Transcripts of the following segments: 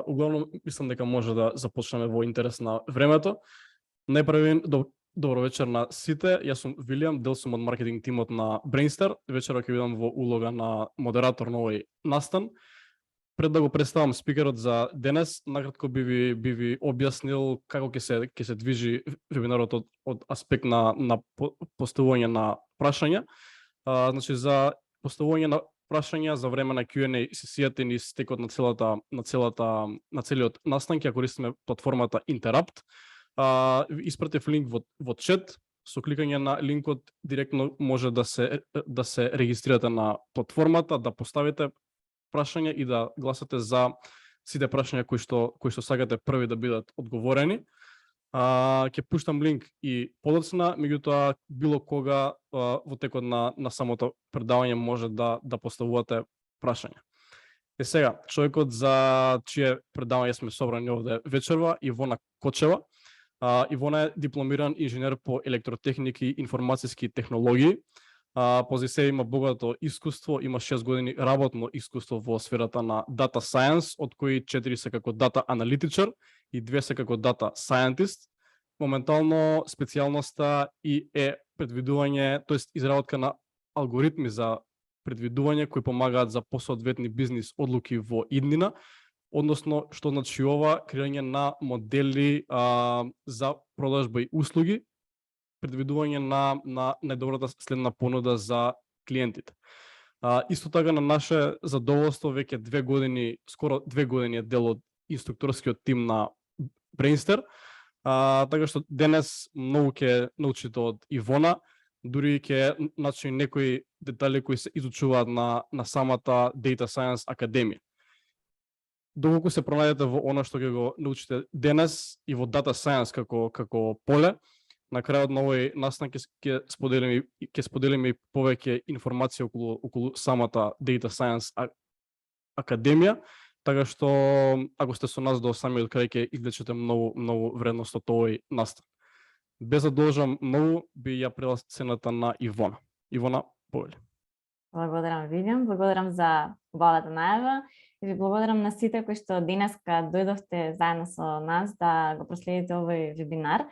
углавном мислам дека може да започнеме во интерес на времето. Најпрвен добро вечер на сите. Јас сум Вилијам, дел сум од маркетинг тимот на Brainstar. Вечера ќе бидам во улога на модератор на овој настан. Пред да го представам спикерот за денес, накратко би ви објаснил како ќе се движи вебинарот од аспект на поставување на прашања. Значи за поставување на прашања за време на Q&A сесијата ни стекот на целиот настан ќе користиме платформата Interrupt. Испратив линк во чат. Со кликање на линкот директно може да се регистрирате на платформата, да поставите прашања и да гласате за сите прашања кои што сакате први да бидат одговорени. Ќе пуштам линк и подоцна, меѓутоа било кога во текот на самото предавање може да поставувате прашања. Сега, човекот за чие предавање сме собрани овде вечерва, Ивона Кочева. Ивона е дипломиран инженер по електротехники и информациски технологии. Пози себе има богато искуство, има 6 години работно искуство во сферата на data science, од кои 4 се како data аналитичар и 2 се како data scientist. Моментално специјалноста е предвидување, тоест изработка на алгоритми за предвидување кои помагаат за посоодветни бизнис одлуки во иднина, односно што значи ова креање на модели за продажба и услуги, предвидување на најдобрата следна понуда за клиентите. Исто така на наше задоволство веќе 2 години, скоро 2 години е дел од инструкторскиот тим на Brainstar, така што денес многу ќе научите од Ивона, дури ќе начини некои детали кои се изучуваат на самата Data Science Академија. Доколку се пронајдете во она што ќе го научите денес и во Data Science како поле, на крајот на овој настан ќе споделиме и повеќе информација околу самата Data Science Академија, така што ако сте со нас до самиот крај ќе извлечете многу вредност од овој настан. Без да должам многу, би ја предала сцената на Ивона. Ивона, повели. Благодарам, Вилијам, благодарам за убавата најава и ви благодарам на сите кои што денеска дојдовте заедно со нас да го проследите овој вебинар,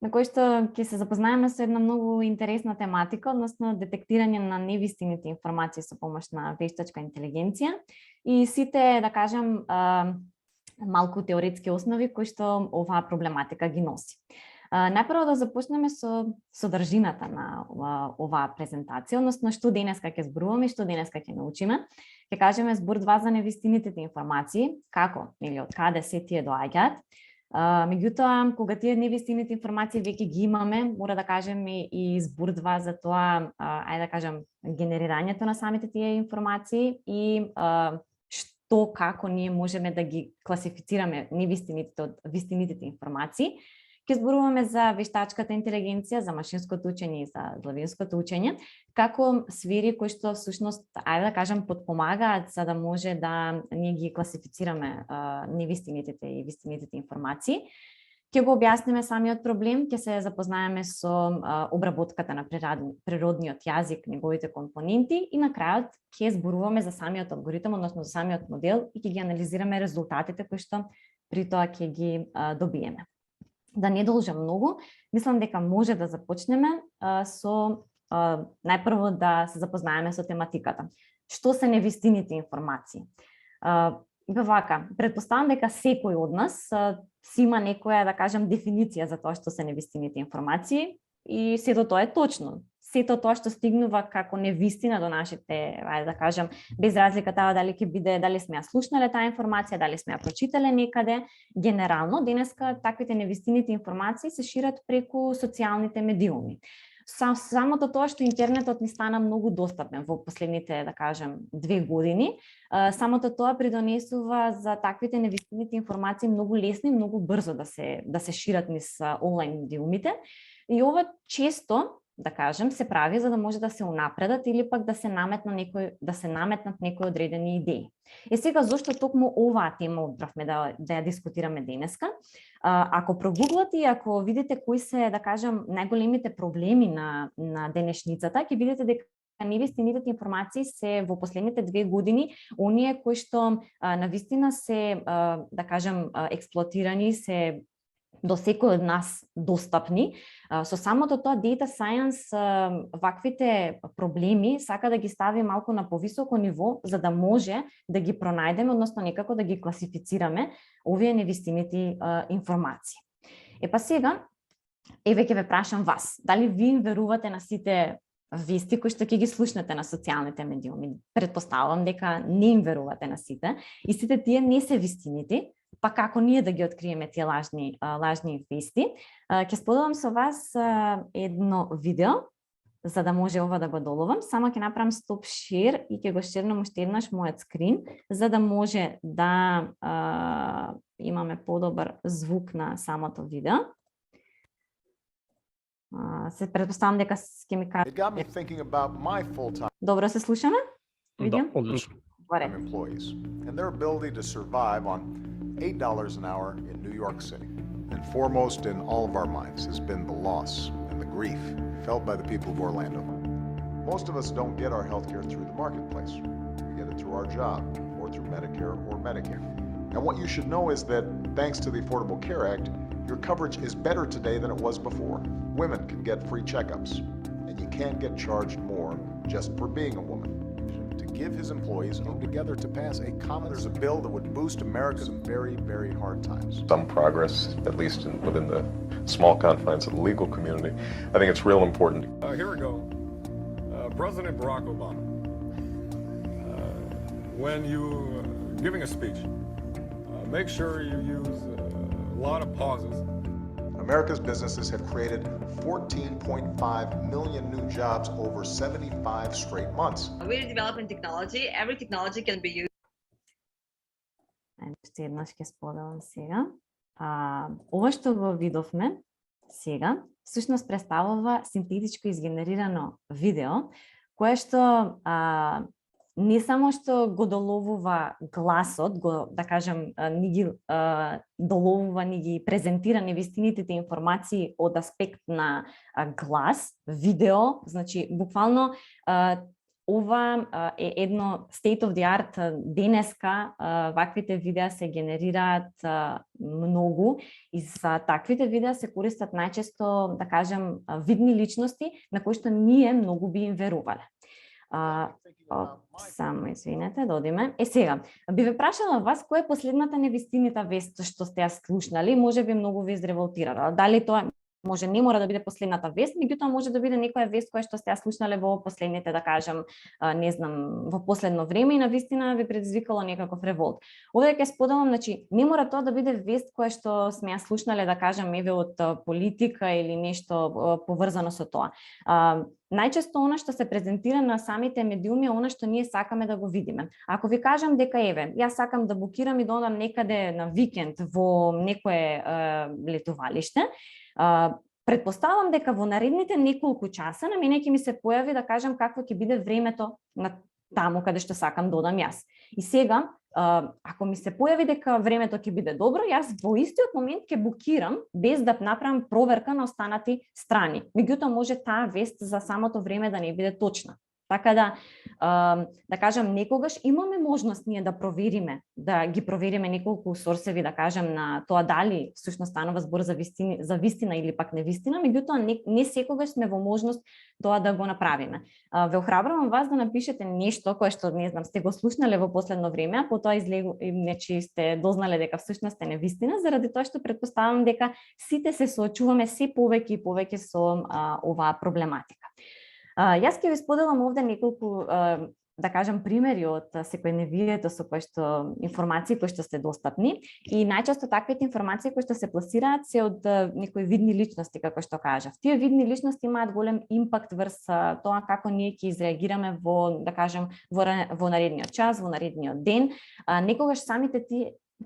на кој што ќе се запознаеме со една многу интересна тематика, односно детектирање на невистините информации со помош на вештачка интелигенција и сите, да кажам, малку теоретски основи кои што оваа проблематика ги носи. Најпрво да започнеме со содржината на оваа презентација, односно што денеска ќе зборуваме и што денеска ќе научиме. Ќе кажеме збор 2 за невистините информации, како или од каде се тие доаѓаат. Меѓутоа, кога тие невистините информации веќе ги имаме, мора да кажеме и збор 2 за тоа, ајде да кажем, генерирањето на самите тие информации и што, како ние можеме да ги класифицираме невистините од вистинитите информации. Ќе зборуваме за вештачката интелигенција, за машинското учење и за главинското учење, како сфери кои што всушност, ајде да кажем, подпомагаат за да може да ние ги класифицираме невистините и вистинитите информации. Ќе го објасниме самиот проблем, ќе се запознаеме со обработката на природниот јазик, неговите компоненти и на крајот ќе зборуваме за самиот алгоритам, односно за самиот модел и ќе ги анализираме резултатите кои што при тоа ќе ги добиеме. Да не должам многу, мислам дека може да започнеме со најпрво да се запознаеме со тематиката. Што се невистините информации? Вака, предпоставам дека секој од нас си има некоја, да кажем, дефиниција за тоа што се невистините информации и сето тоа е точно. Сето тоа што стигнува како невистина до нашите, ајде да кажем, без разлика таа дали ќе биде, дали сме ја слушнале таа информација, дали сме ја прочитале некаде, генерално денеска таквите невистините информации се шират преку социјалните медиуми. Самото тоа што интернетот ни стана многу достапен во последните, да кажем, 2 години, самото тоа придонесува за таквите невистините информации многу лесно и многу брзо да се шират низ онлайн медиумите. И ова често, да кажем, се прави за да може да се унапредат или пак да се наметнат некои одредени идеи. Сега зошто токму оваа тема одбравме да ја дискутираме денеска? Ако прогуглате и ако видите кои се, да кажем, најголемите проблеми на денешницата, ќе видите дека невистините информации се во последните 2 години оние кои што навистина се да кажем експлоатирани, се до секој од нас достапни. Со самото тоа data science ваквите проблеми сака да ги стави малку на повисоко ниво за да може да ги пронајдеме, односно некако да ги класифицираме овие невистинити информации. Па сега еве ќе ве прашам вас, дали ви им верувате на сите вести кои што ќе ги слушнете на социјалните медиуми? Претпоставувам дека не им верувате на сите и сите тие не се вистините. Па како ние да ги откриеме тие лажни вести? Ќе споделам со вас едно видео, за да може ова да го доловам. Само ќе направам стоп шер и ќе го шернам уште еднаш мојот скрин, за да може да имаме подобар звук на самото видео. Се претпоставам дека ќе ми кажа. Добро се слушаме? Да, одлично. Employees and their ability to survive on $8 an hour in New York City. And foremost in all of our minds has been the loss and the grief felt by the people of Orlando. Most of us don't get our health care through the marketplace. We get it through our job or through Medicare or Medicare. And what you should know is that thanks to the Affordable Care Act, your coverage is better today than it was before. Women can get free checkups, and you can't get charged more just for being a woman. To give his employees together to pass a common, there's a bill that would boost America in very, very hard times. Some progress, at least within the small confines of the legal community. I think it's real important. Here we go. President Barack Obama, when you giving a speech, make sure you use a lot of pauses. America's businesses have created 14.5 million new jobs over 75 straight months. We're developing technology. Every technology can be used. Уште еднаш ќе споделам сега. Ова што го видовме сега, всушност представува синтетичко изгенерирано видео, кое што не само што го доловува гласот, да кажем, ни ги доловува, ни ги презентира невистините информации од аспект на глас, видео, значи буквално ова е едно state of the art денеска, ваквите видеа се генерираат многу и за таквите видеа се користат најчесто, да кажем, видни личности на кои што ние многу би им верувале. Само извинете, да одиме. Сега, би ве прашала вас која е последната невистинита вест што сте ја слушнали, може би многу ви изреволтирала. Дали тоа може не мора да биде последната вест, меѓутоа може да биде некоја вест која што сте ја слушнале во последните, да кажем, не знам, во последно време и навистина ви предизвикало некаков револт. Овде ќе споделам, значи, не мора тоа да биде вест која што сме ја слушнале, да кажем, еве од политика или нешто поврзано со тоа. Најчесто она што се презентира на самите медиуми е она што ние сакаме да го видиме. Ако ви кажам дека еве, јас сакам да букирам и да одам некаде на викенд во некое летувалиште, претпоставам дека во наредните неколку часа на мене ќе ми се појави, да кажам, какво ќе биде времето на таму каде што сакам да одам јас. И сега, ако ми се појави дека времето ќе биде добро, јас во истиот момент ќе букирам без да направам проверка на останати страни. Меѓутоа може таа вест за самото време да не биде точна. Така да кажем, некогаш имаме можност ние да провериме, да ги провериме неколку сорсеви, да кажем, на тоа дали всушност станува збор за вистина или пак невистина, меѓутоа не секогаш сме во можност тоа да го направиме. Ве охрабрувам вас да напишете нешто кое што, не знам, сте го слушнале во последно време, а потоа нечи сте дознале дека всушност е невистина, заради тоа што претпоставам дека сите се соочуваме се повеќе и повеќе со оваа проблематика. Јас ќе ви споделам овде неколку, да кажам, примери од секојдневието со кои што информации кои што се достапни и најчесто таквите информации кои што се пласираат се од некои видни личности, како што кажав. Тие видни личности имаат голем импакт врз тоа како ние ќе изреагираме во, да кажем, во наредниот час, во наредниот ден. Некогаш самите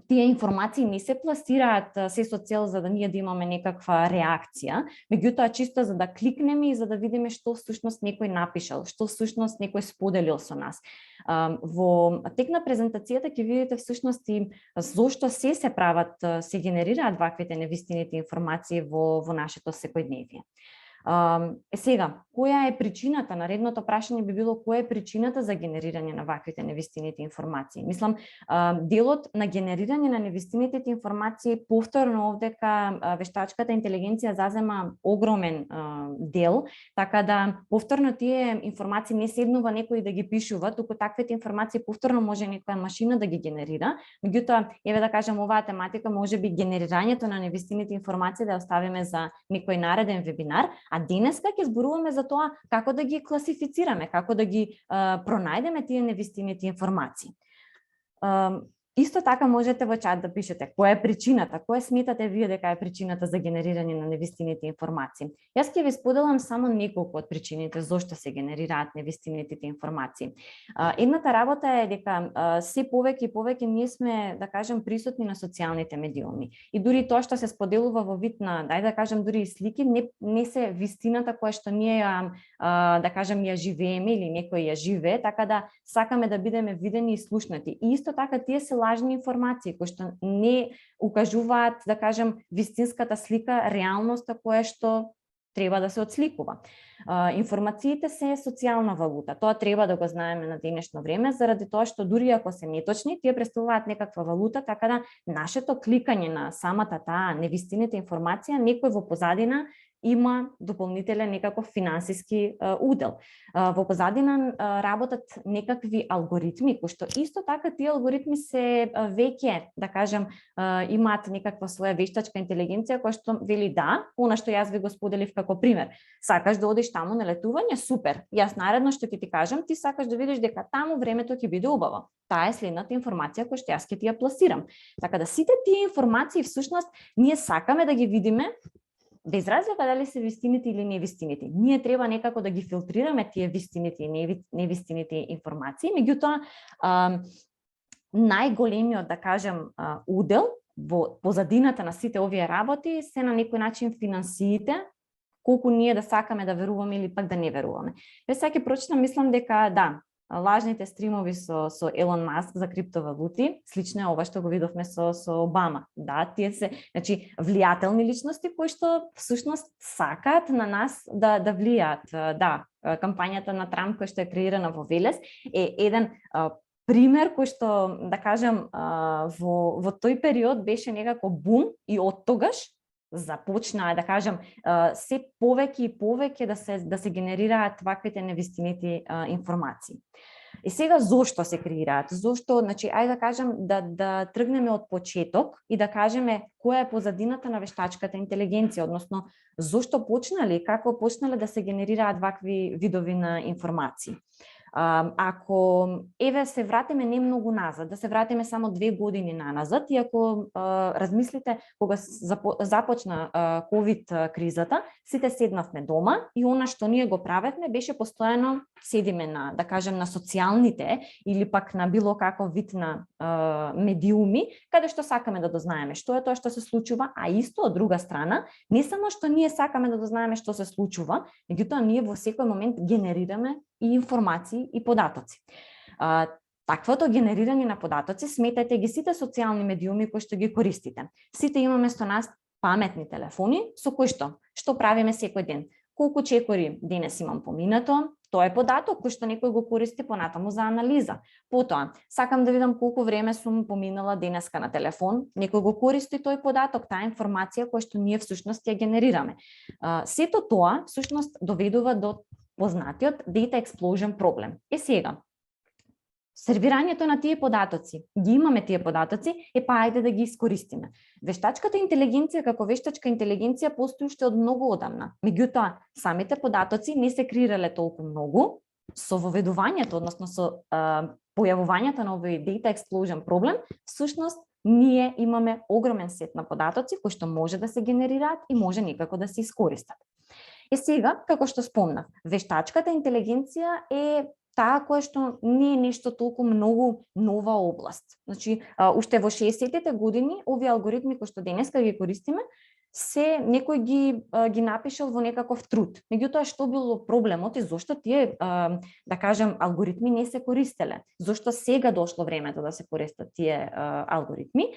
тие информации не се пласираат се со цел за да ние да имаме некаква реакција, меѓутоа чисто за да кликнеме и за да видиме што всушност некој напишал, што всушност некој споделил со нас. Во тек на презентацијата ќе видите всушност и зошто се прават, се генерираат ваквите невистините информации во нашето секојдневие. Сега, која е причината? Наредното прашање би било која е причината за генерирање на ваквите невистините информации. Мислам, делот на генерирање на невистините информации повторно овдека вештачката интелигенција зазема огромен дел, така да повторно тие информации не седнува некој да ги пишува, туку таквите информации повторно може некоја машина да ги генерира. Меѓутоа, еве да кажам, оваа тематика можеби генерирањето на невистините информации да оставиме за некој нареден вебинар, а денеска ќе зборуваме за тоа како да ги класифицираме, како да ги пронајдеме тие невистините информации. Исто така можете во чат да пишете која е причината, која сметате вие дека е причината за генерирање на невистините информации. Јас ќе ви споделам само неколку од причините зошто се генерираат невистините информации. Едната работа е дека се повеќе и повеќе ние сме, да кажем, присутни на социјалните медиуми. И дури тоа што се споделува во вид на, да кажем, дури и слики, не се вистината која што ние ја, да кажем, ја живееме или некој ја живее, така да сакаме да бидеме видени и слушнати. И исто така тие се лажни информации кои што не укажуваат, да кажем, вистинската слика, реалноста која што треба да се отсликува. Информациите се социјална валута. Тоа треба да го знаеме на денешно време, заради тоа што дури ако се неточни, тие претставуваат некаква валута, така да нашето кликање на самата таа невистината информација, некој во позадина има дополнителен некаков финансиски удел. Во позадина работат некакви алгоритми, кои што исто така тие алгоритми се веќе, да кажем, имаат некаква своја вештачка интелигенција која што вели да, она што јас ви го споделив како пример. Сакаш да одиш таму на летување? Супер. Јас наредно што ќе ти кажам, ти сакаш да видиш дека таму времето ќе биде убаво. Таа е следната информација која што јас ќе ти ја пласирам. Така да сите тие информации всушност ние сакаме да ги видиме без разлика дали се вистините или невистините. Ние треба некако да ги филтрираме тие вистините и невистините информации, меѓутоа најголемиот, да кажем, удел во позадината на сите овие работи се на некој начин финансиите, колку ние да сакаме да веруваме или пак да не веруваме. Јас сега ќе прочитам, мислам дека да, лажните стримови со Елон Маск за криптовалути, слично е ова што го видовме со Обама. Да, тие се, значи, влијателни личности кои што всушност сакаат на нас да влијаат. Да, кампањата на Трамп која што е креирана во Велес е еден пример кој што, да кажем, во тој период беше некако бум и оттогаш започнаа, да кажем, се повеќе и повеќе да се генерираат ваквите невистинити информации. И сега зошто се креираат? Зошто, значи, ајде да кажем да тргнеме од почеток и да кажеме која е позадината на вештачката интелигенција, односно зошто почнале и како почнале да се генерираат вакви видови на информации. Ако еве се вратиме не многу назад, да се вратиме само 2 години наназад, и ако размислите кога започна ковид кризата, сите седнавме дома и она што ние го правевме беше постојано седиме на, да кажем, на социјалните или пак на било каков вид на медиуми, каде што сакаме да дознаеме што е тоа што се случува, а исто од друга страна, не само што ние сакаме да дознаеме што се случува, меѓутоа ние во секој момент генерираме и информации и податоци. Таквото генерирање на податоци, сметајте ги сите социјални медиуми кои што ги користите. Сите имаме со нас паметни телефони, со кои што правиме секој ден. Колку чекори денес имам поминато, тоа е податок кој што некој го користи понатаму за анализа. Потоа, сакам да видам колку време сум поминала денеска на телефон, некој го користи тој податок, таа информација која што ние всушност ја генерираме. Сето тоа всушност доведува до познатиот data explosion проблем. Сега, сервирањето на тие податоци, ги имаме тие податоци, па ајде да ги искористиме. Вештачката интелигенција како вештачка интелигенција постои уште од многу одамна. Меѓутоа, самите податоци не се креирале толку многу, со воведувањето, односно со појавувањето на овој data explosion проблем, всушност ние имаме огромен сет на податоци кои што може да се генерираат и може некако да се искористат. Сега, како што спомнав, вештачката интелигенција е таа која што не е нешто толку многу нова област. Значи, уште во 60-тите години овие алгоритми кои што денеска ги користиме некој ги напишал во некаков труд. Меѓутоа, што било проблемот и зошто тие, да кажем, алгоритми не се користеле? Зошто сега дошло времето да се користат тие алгоритми?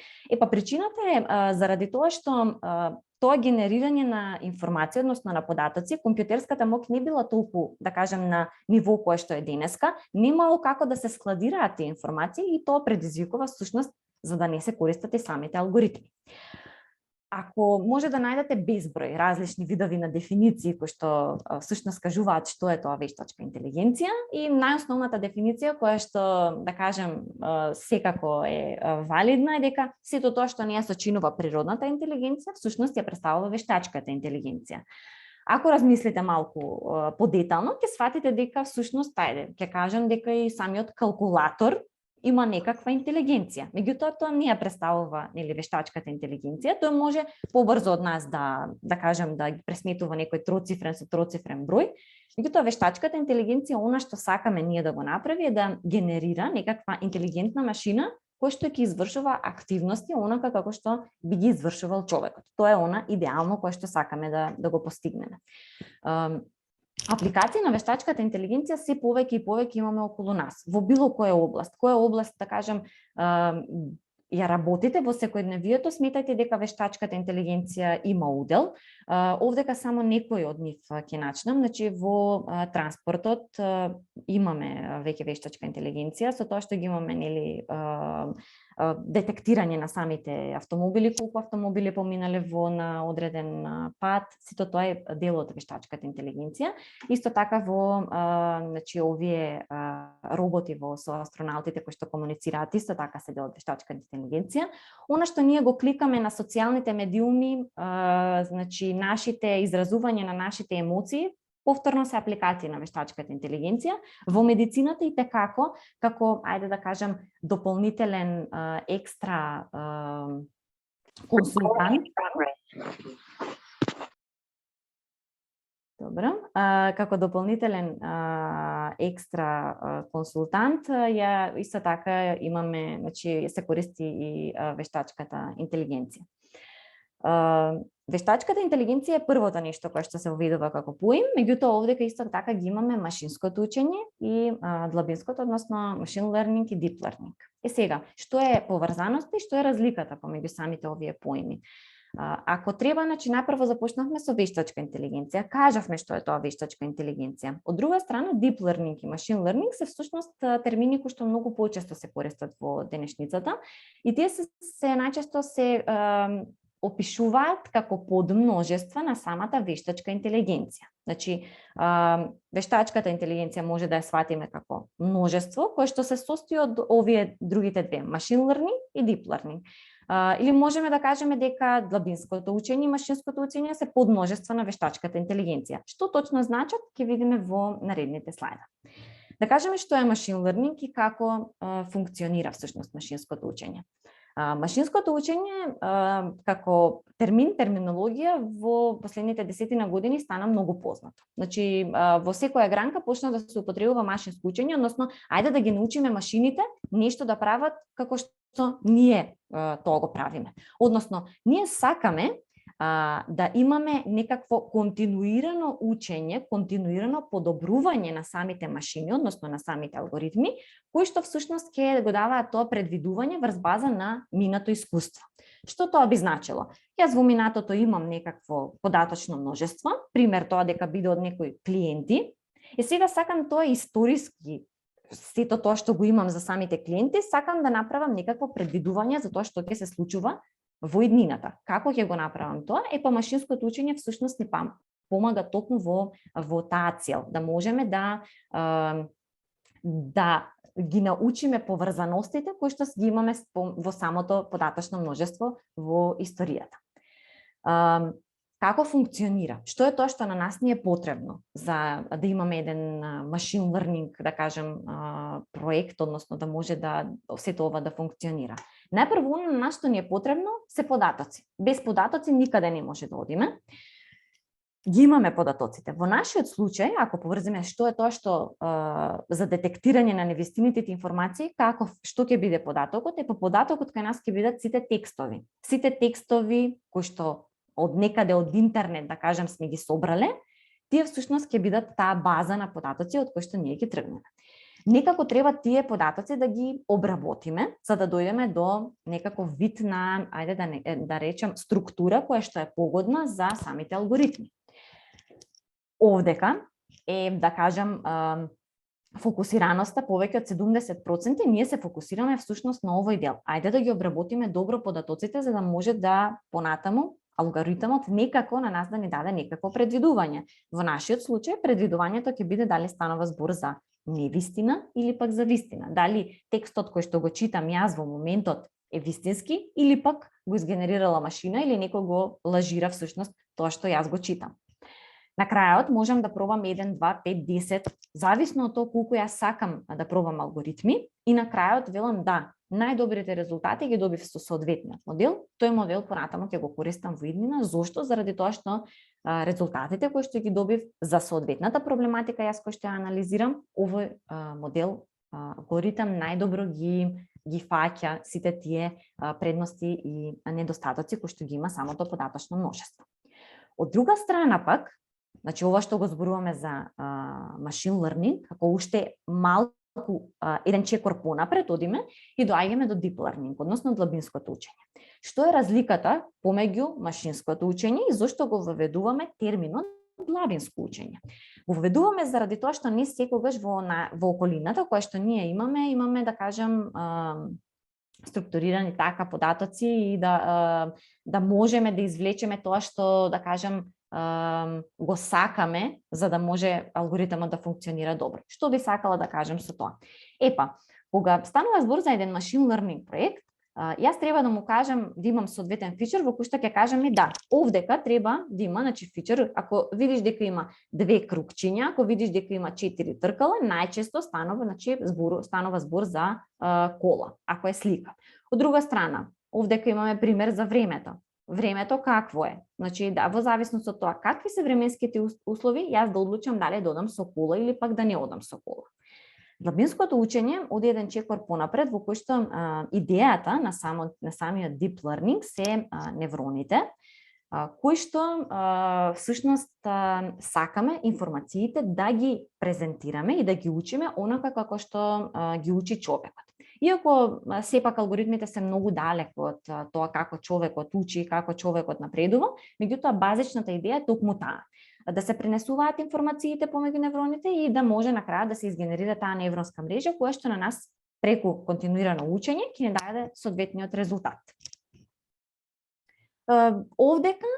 Причината е заради тоа што тоа генерирање на информација, односно на податоци, компјутерската моќ не била толку, да кажем, на ниво кое што е денеска, немало како да се складираат тие информации и тоа предизвикува всушност за да не се користат и самите алгоритми. Ако може да најдете безброј различни видови на дефиниции кои што всушност кажуваат што е тоа вештачка интелигенција и најосновната дефиниција која што, да кажем, секако е валидна е дека сето тоа што не ја сочинува природната интелигенција, всушност ја представува вештачката интелигенција. Ако размислите малку подетално, ќе сватите дека всушност, ќе кажем дека и самиот калкулатор има некаква интелигенција. Меѓутоа, тоа не ја представува вештачката интелигенција, тој може побрзо од нас да кажем да ги пресметува некој троцифрен со троцифрен број. Меѓутоа, вештачката интелигенција, она што сакаме ние да го направи е да генерира некаква интелигентна машина која што ќе извршува активности онака како што би ги извршувал човекот. Тоа е она идеално кое што сакаме да го постигнеме. Апликации на вештачката интелигенција се повеќе и повеќе имаме околу нас, во било која област, да кажем, ја работите во секојдневието, сметајте дека вештачката интелигенција има удел. Овдека само некој од нив ќе начнам, значи во транспортот имаме веќе вештачка интелигенција, со тоа што ги имаме детектирање на самите автомобили, колку автомобили поминале на одреден пат, сето тоа е дел од вештачката интелигенција. Исто така во значи овие роботи со астронаутите кои што комуницираат, исто така се дел од вештачката интелигенција. Она што ние го кликаме на социјалните медиуми, значи нашите изразување на нашите емоции, повторно се апликации на вештачката интелигенција. Во медицината и како, ајде да кажем, дополнителен екстра консултант. Добро. Како дополнителен екстра консултант, исто така имаме, значи се користи и вештачката интелигенција. Вештачката интелигенција е првото нешто кое што се воведува како поим, меѓутоа овдека исто така ги имаме машинското учење и длабинското, односно machine learning и deep learning. Сега, што е поврзаноста и што е разликата помеѓу самите овие поими? Ако треба, значи напрво започнавме со вештачка интелигенција, кажавме што е тоа вештачка интелигенција. Од друга страна, deep learning и machine learning се всушност термини кои што многу почесто се користат во денешницата и тие се најчесто се опишуваат како подмножества на самата вештачка интелигенција. Значи, вештачката интелигенција може да ја сватиме како множество кое што се состои од овие другите две, machine learning и deep learning. Или можеме да кажеме дека длабинското учење и машинското учење се подмножества на вештачката интелигенција. Што точно значат, ќе видиме во наредните слайда. Да кажеме што е machine learning и како функционира всушност машинското учење. Машинското учење како терминологија во последните 10 години стана многу познато. Значи, во секоја гранка почна да се употребува машинско учење, односно, ајде да ги научиме машините нешто да прават како што ние тоа го правиме. Односно, ние сакаме да имаме некакво континуирано учење, континуирано подобрување на самите машини, односно на самите алгоритми, кои што всушност ќе го даваат тоа предвидување врз база на минато искуство. Што тоа би значило? Јас во минатото имам некакво податочно множество, пример тоа дека биде од некои клиенти, и сега сакам тоа историски, сето тоа што го имам за самите клиенти, сакам да направам некакво предвидување за тоа што ќе се случува во иднината. Како ќе го направам тоа? Машинското учење всушност ни помага токму во таа цел, да можеме да ги научиме поврзаностите кои што ги имаме во самото податочно множество во историјата. Како функционира? Што е тоа што на нас ни е потребно за да имаме еден machine learning, да кажем, проект, односно да може да сето ова да функционира? Најпрво, на нас што ни е потребно се податоци. Без податоци никаде не може да одиме. Ги имаме податоците. Во нашиот случај, ако поврзиме што е тоа што за детектирање на невистинитите информации, што ќе биде податокот, по податокот кај нас ќе бидат сите текстови. Сите текстови кои што од некаде од интернет, да кажем, сме ги собрале, тие всушност ќе бидат таа база на податоци од кој што ние ќе тргнеме. Некако треба тие податоци да ги обработиме, за да дојдеме до некаков вид на, ајде да речем, структура која што е погодна за самите алгоритми. Овдека е, да кажем, фокусираноста повеќе од 70%, ние се фокусираме всушност на овој дел. Ајде да ги обработиме добро податоците, за да може да понатаму алгоритмот некако на нас да ни даде некакво предвидување. Во нашиот случај, предвидувањето ќе биде дали станува збор за невистина или пак за вистина. Дали текстот кој што го читам јас во моментот е вистински или пак го изгенерирала машина или некој го лажира всушност тоа што јас го читам. На крајот можам да пробам 1, 2, 5, 10, зависно од тоа колку јас сакам да пробам алгоритми, и на крајот велам да, најдобрите резултати ги добив со соодветниот модел. Тој модел понатаму ќе го користам во иднина. Зошто? Заради тоа што резултатите кои што ги добив за соодветната проблематика јас кој што ја анализирам, овој модел, алгоритам најдобро ги фаќа сите тие предности и недостатоци кои што ги има самото податочно множество. Од друга страна пак, значи ова што го зборуваме за machine learning, ако уште малку еден чекор понапред одиме и доаѓаме до deep learning, односно длабинското учење. Што е разликата помеѓу машинското учење и зошто го воведуваме терминот длабинско учење? Го воведуваме заради тоа што не секогаш во околината која што ние имаме да кажем структурирани така податоци и да можеме да извлечеме тоа што да кажем го сакаме за да може алгоритмот да функционира добро. Што би сакала да кажем со тоа? Епа, кога станува збор за еден machine learning проект, јас треба да му кажам да имам соодветен фичер во кој што ќе кажам и да, овдека треба да има, значи фичер, ако видиш дека има 2 кругчиња, ако видиш дека има 4 тркала, најчесто станува, значи станува збор за кола, ако е слика. Од друга страна, овдека имаме пример за времето. Времето какво е? Значи, да, во зависност од тоа какви се временските услови, јас да одлучам дали да одам со кола или пак да не одам со кола. Длабинското учење оди еден чекор понапред, во кој што идејата на самиот deep learning се невроните, кои што всушност сакаме информациите да ги презентираме и да ги учиме онака како што ги учи човекот. Иако сепак алгоритмите се многу далек од тоа како човекот учи и како човекот напредува, меѓутоа базичната идеја е токму таа. Да се пренесуваат информациите помеѓу невроните и да може на крајот да се изгенерира таа невронска мрежа која што на нас преку континуирано учење ќе ни даде соодветниот резултат. Овдека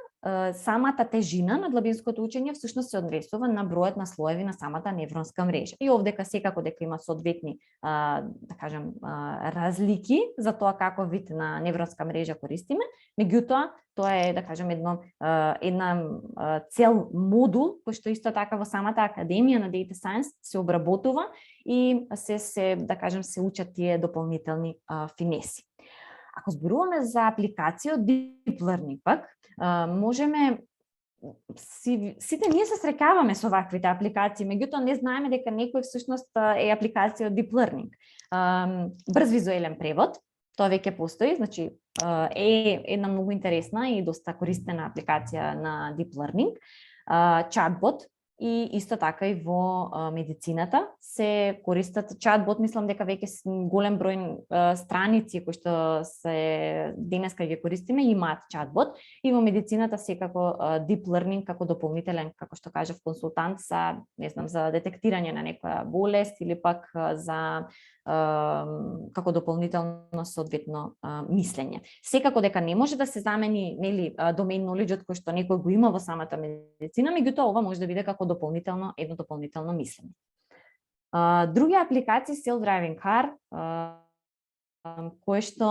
самата тежина на длабинското учење всушност се однесува на бројот на слоеви на самата невронска мрежа. И овдека секако дека има соодветни да кажем разлики за тоа како вид на невронска мрежа користиме, меѓутоа тоа е да кажем една цел модул кој што исто така во самата академија на Data Science се обработува и се да кажем се учат тие дополнителни финеси. Ако зборуваме за апликација од deep learning пак, можеме сите ние се срекаваме со ваквите апликации, меѓутоа не знаеме дека некој всушност е апликација од deep learning. Брз визуелен превод, тоа веќе постои, значи е една многу интересна и доста користена апликација на deep learning. Чатбот и исто така и во медицината се користат чатбот, мислам дека веќе голем број страници кои што се денеска ги користиме имаат чатбот, и во медицината секако deep learning како дополнителен, како што кажав, консултант за, не знам, за детектирање на некоја болест или пак за како дополнително соодветно мислење. Секако дека не може да се замени, нели, domain knowledge кој што некој го има во самата медицина, меѓутоа ова може да биде како едно дополнително мислење. Други апликации, self-driving car, кое што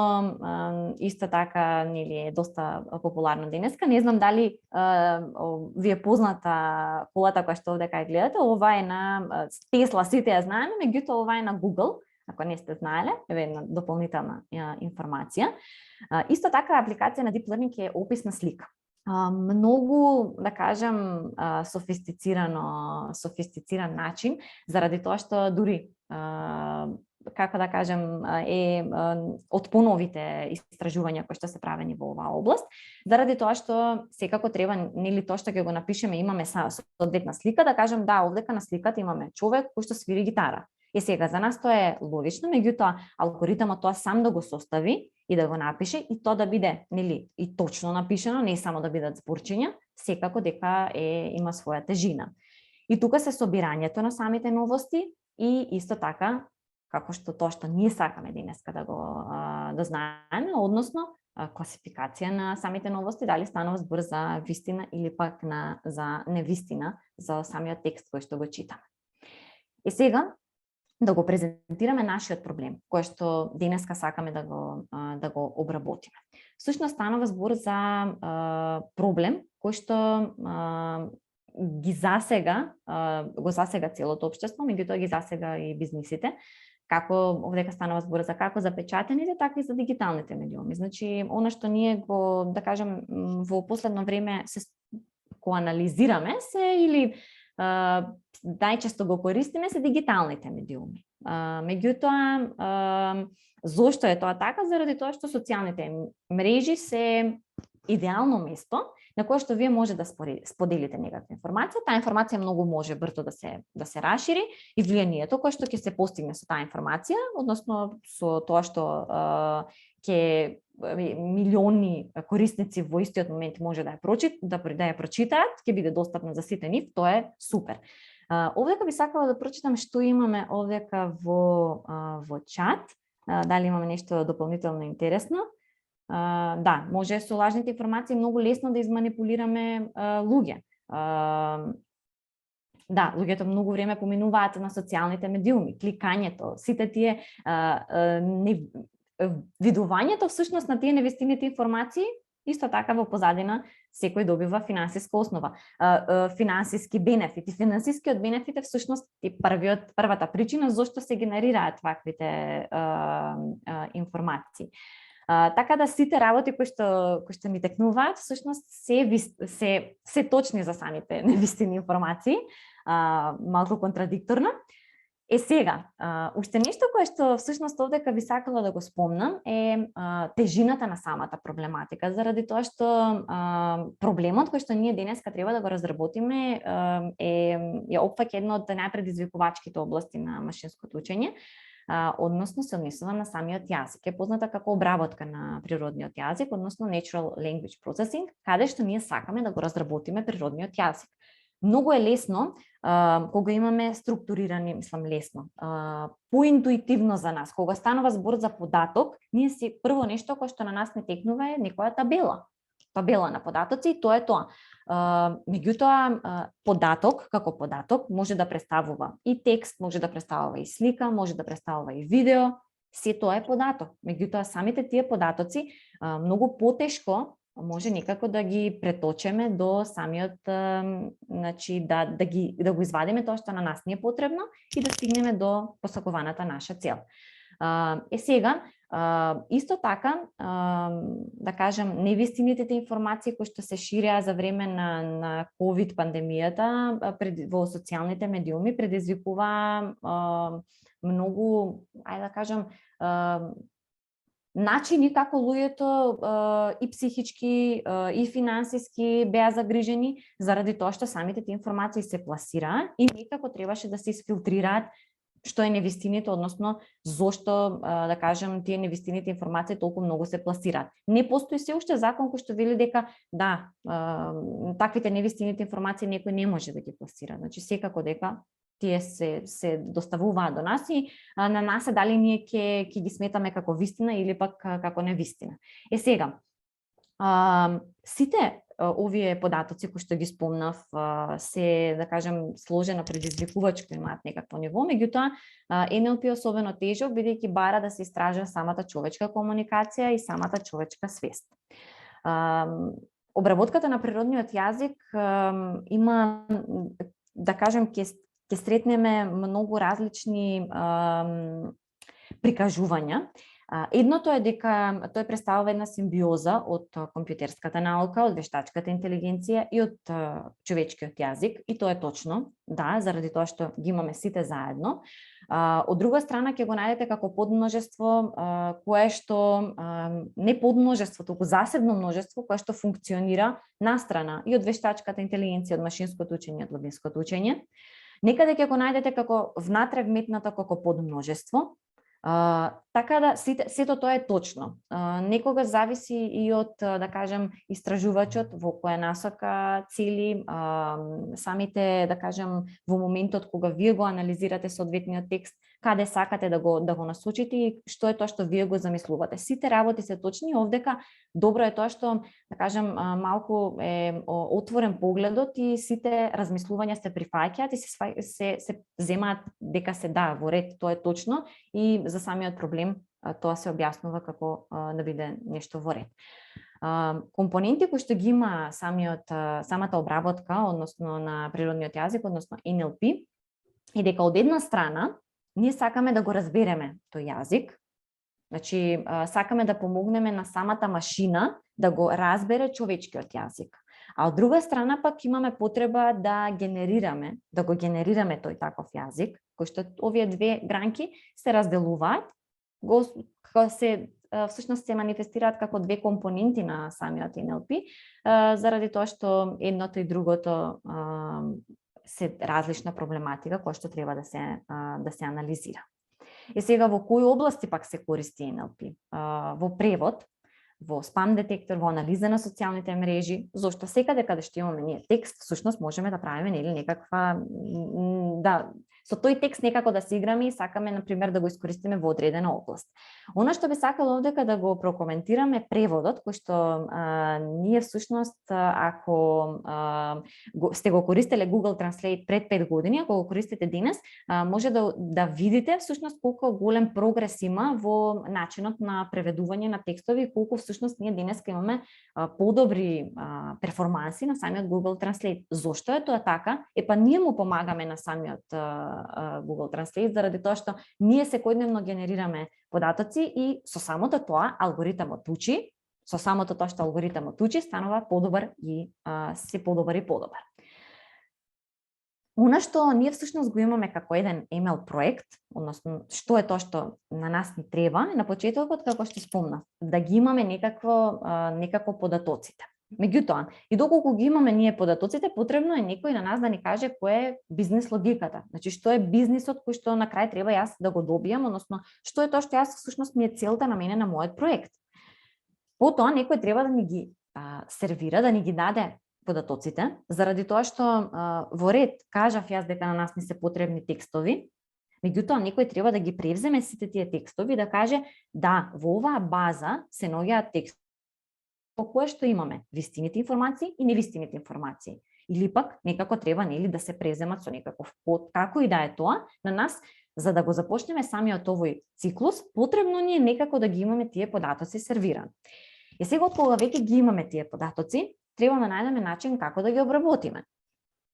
исто така нели е доста популарно денеска. Не знам дали ви е позната колата која што овде кај гледате. Ова е на Tesla, сите ја знаеме, меѓутоа ова е на Google. Ако не сте знаеле, е една дополнителна информација. Исто така апликација на deep learning е опис на слика. Многу, да кажам, софистициран начин, заради тоа што дури како да кажем, е од поновите истражувања кои што се правени во оваа област, заради тоа што секако треба, нели тоа што ќе го напишеме, имаме соодветна слика, да кажем да, овдека на сликата имаме човек кој што свири гитара. Сега за нас тоа е логично, меѓутоа алгоритмот тоа сам да го состави и да го напише и тоа да биде, нели, и точно напишано, не само да бидат зборчиња, секако дека има своја тежина. И тука се собирањето на самите новости и исто така како што тоа што ние сакаме денеска да го да знаеме, односно класификација на самите новости, дали станува збор за вистина или пак за невистина за самиот текст кој што го читаме. И сега да го презентираме нашиот проблем, кој што денеска сакаме да го обработиме. Всушност станува збор за проблем кој што го засега целото општество, меѓутоа ги засега и бизнисите, како овдека станува збор за како за печатените, така и за дигиталните медиуми. Значи, она што ние го, да кажем, во последно време го анализираме се или најчесто го користиме се дигиталните медиуми. Меѓутоа, зошто е тоа така? Заради тоа што социјалните мрежи се идеално место на кое што вие може да споделите некаква информација. Таа информација многу може брзо да се расшири и влијанието кое што ќе се постигне со таа информација, односно со тоа што ќе милиони корисници во истиот момент може да ја прочитаат, ќе биде достапна за сите нив, тоа е супер. Овдека би сакала да прочитам што имаме овдека во чат, дали имаме нешто дополнително интересно. Да, може со лажните информации многу лесно да изманипулираме луѓе. Да, луѓето многу време поминуваат на социјалните медиуми, кликањето, сите тие видувањето всушност на тие невистините информации, исто така во позадина секој добива финансиска основа, финансиски бенефит. И финансискиот бенефит е всушност и првата причина зошто се генерираат ваквите информации. Така да сите работи кои што ни текнуваат, всушност се точни за самите невистини информации, малку контрадикторно. Сега, уште нешто кое што всушност овдека би сакала да го спомнам е тежината на самата проблематика, заради тоа што проблемот кој што ние денеска треба да го разработиме ја опфаќа едно од најпредизвикувачките области на машинското учење, односно се однесува на самиот јазик. Е позната како обработка на природниот јазик, односно Natural Language Processing, каде што ние сакаме да го разработиме природниот јазик. Многу е лесно кога имаме структурирани, лесно, поинтуитивно за нас. Кога станува збор за податок, ние си прво нешто кое што на нас не текнува е некоја табела на податоци, и тоа е тоа. Меѓутоа, податок, како податок, може да представува и текст, може да представува и слика, може да представува и видео, се тоа е податок. Меѓутоа, самите тие податоци многу потешко може некако да ги преточеме до самиот, значи да го извадиме тоа што на нас не е потребно и да стигнеме до посакуваната наша цел. Сега, исто така, да кажем, невистините информации кои што се ширија за време на COVID пандемијата во социјалните медиуми предизвикува многу, ајде да кажем, начини како луѓето и психички и финансиски беа загрижени заради тоа што самите тие информации се пласираа и некако требаше да се изфилтрираат што е невистините, односно зошто, да кажем, тие невистините информации толку многу се пласираат. Не постои се уште закон кој што вели дека да, таквите невистините информации некој не може да ги пласира. Значи секако дека тие се доставуваат до нас и на нас е дали ние ќе ги сметаме како вистина или пак како невистина. Сега, сите овие податоци кои што ги спомнав се, да кажем, сложено предизвикувачко, имаат некакво ниво, меѓутоа NLP особено тежок, бидејќи бара да се истражува самата човечка комуникација и самата човечка свест. Обработката на природниот јазик има, да кажем, ќе сретнеме многу различни прикажувања. Едното е дека тој представува една симбиоза од компјутерската наука, од вештачката интелигенција и од човечкиот јазик, и тоа е точно, да, заради тоа што ги имаме сите заедно. Од друга страна ќе го најдете како подмножество кое што не подмножество, туку засебно множество кое што функционира настрана и од вештачката интелигенција, од машинското учење, од логинското учење. Некаде ќе го најдете како внатре вметнато како подмножество. Така да сето тоа е точно. Некогаш зависи и од, да кажем, истражувачот во која насока цели, самите, да кажем, во моментот кога вие го анализирате соодветниот текст, каде сакате да го насочите и што е тоа што вие го замислувате. Сите работи се точни, овдека добро е тоа што, да кажем, малку е отворен погледот и сите размислувања се прифаќаат и се земаат дека се да, во ред, тоа е точно и за самиот проблем тоа се објаснува како да биде нешто во ред. Компоненти кои што ги има самата обработка, односно на природниот јазик, односно NLP, и дека од една страна ние сакаме да го разбереме тој јазик, значи сакаме да помогнеме на самата машина да го разбере човечкиот јазик. А од друга страна пак имаме потреба да го генерираме тој таков јазик, кој што овие две гранки се разделуваат, всушност се манифестираат како две компоненти на самиот NLP, заради тоа што едното и другото се различна проблематика која што треба да се анализира. И сега во кои области пак се користи NLP? Во превод, во спам детектор, во анализа на социјалните мрежи, зошто секаде каде што имаме ние текст, всушност можеме да правиме нели некаква со тој текст некако да се играме и сакаме на пример да го искористиме во одредена област. Она што би сакала овдека да го прокоментираме преводот, кој што ние всушност ако сте го користеле Google Translate пред 5 години, ако го користите денес, може да видите всушност колку голем прогрес има во начинот на преведување на текстови и колку всушност ние денеска имаме подобри перформанси на самиот Google Translate. Зошто е тоа така? Па ние му помагаме на самиот Google Translate заради тоа што ние секојдневно генерираме податоци и со самото тоа алгоритамот учи, станува подобар и се подобар и подобар. Она што ние всушност го имаме како еден ML проект, односно што е тоа што на нас ни треба, на почетокот како што спомнав, да ги имаме некако податоците. Меѓутоа, и доколку ги имаме ние податоците, потребно е некој на нас да ни каже која е бизнис логиката. Значи, што е бизнисот кој што на крај треба јас да го добијам, односно, што е тоа што јас всушност ми е целта на мене на мојот проект. Потоа некој треба да ни ги сервира, да ни ги даде податоците, заради тоа што во ред кажав јас дека на нас не се потребни текстови, меѓутоа некој треба да ги превземе сите тие текстови и да каже да, во оваа база се наоѓаат текстови по кое што имаме вистините информации и невистините информации. Или пак некако треба нели да се преземат со некаков код, како и да е тоа, на нас за да го започнеме самиот овој циклус, потребно ни е некако да ги имаме тие податоци сервирани. И сега кога веќе ги имаме тие податоци, треба да најдеме начин како да ги обработиме.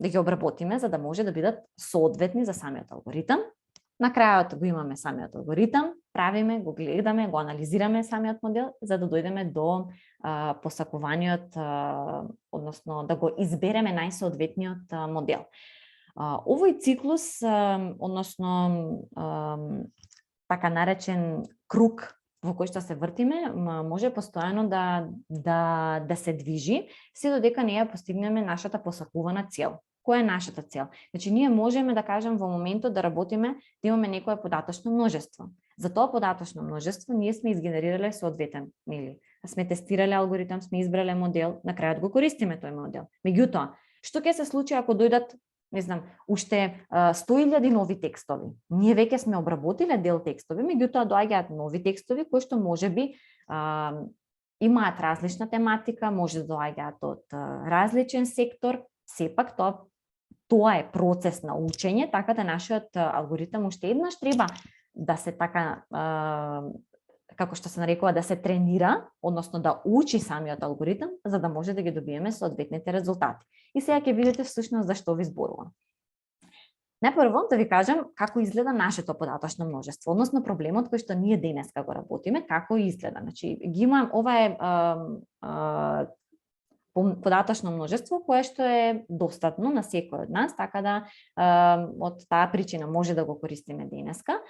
Да ги обработиме за да може да бидат соодветни за самиот алгоритам. На крајот го имаме самиот алгоритам, правиме, го гледаме, го анализираме самиот модел за да дојдеме до посакуваниот, односно да го избереме најсоодветниот модел. Овој циклус, односно така наречен круг во кој што се вртиме, може постојано да се движи, се додека не ја постигнеме нашата посакувана цел. Која е нашата цел? Значи, ние можеме да кажем во моментот да работиме, да имаме некое податочно множество. За тоа податочно множество ние сме изгенерирале соодветен, нели? Сме тестирале алгоритам, сме избрале модел, на крајот го користиме тој модел. Меѓутоа, што ќе се случи ако дојдат, не знам, уште 100.000 нови текстови? Ние веќе сме обработиле дел текстови, меѓутоа доаѓаат нови текстови кои што можеби имаат различна тематика, може да доаѓаат од различен сектор, сепак тоа е процес на учење, така да нашиот алгоритам уште еднаш треба да се така, како што се нарекува, да се тренира, односно да учи самиот алгоритам, за да може да ги добиеме соодветните резултати. И сега ќе видите всушност за што ви зборувам. Најпрво да ви кажам како изгледа нашето податочно множество, односно проблемот кој што ние денеска го работиме, како изгледа. Значи, ги имам, ова е податочно множество кое што е достатно на секој од нас, така да од таа причина може да го користиме денеска.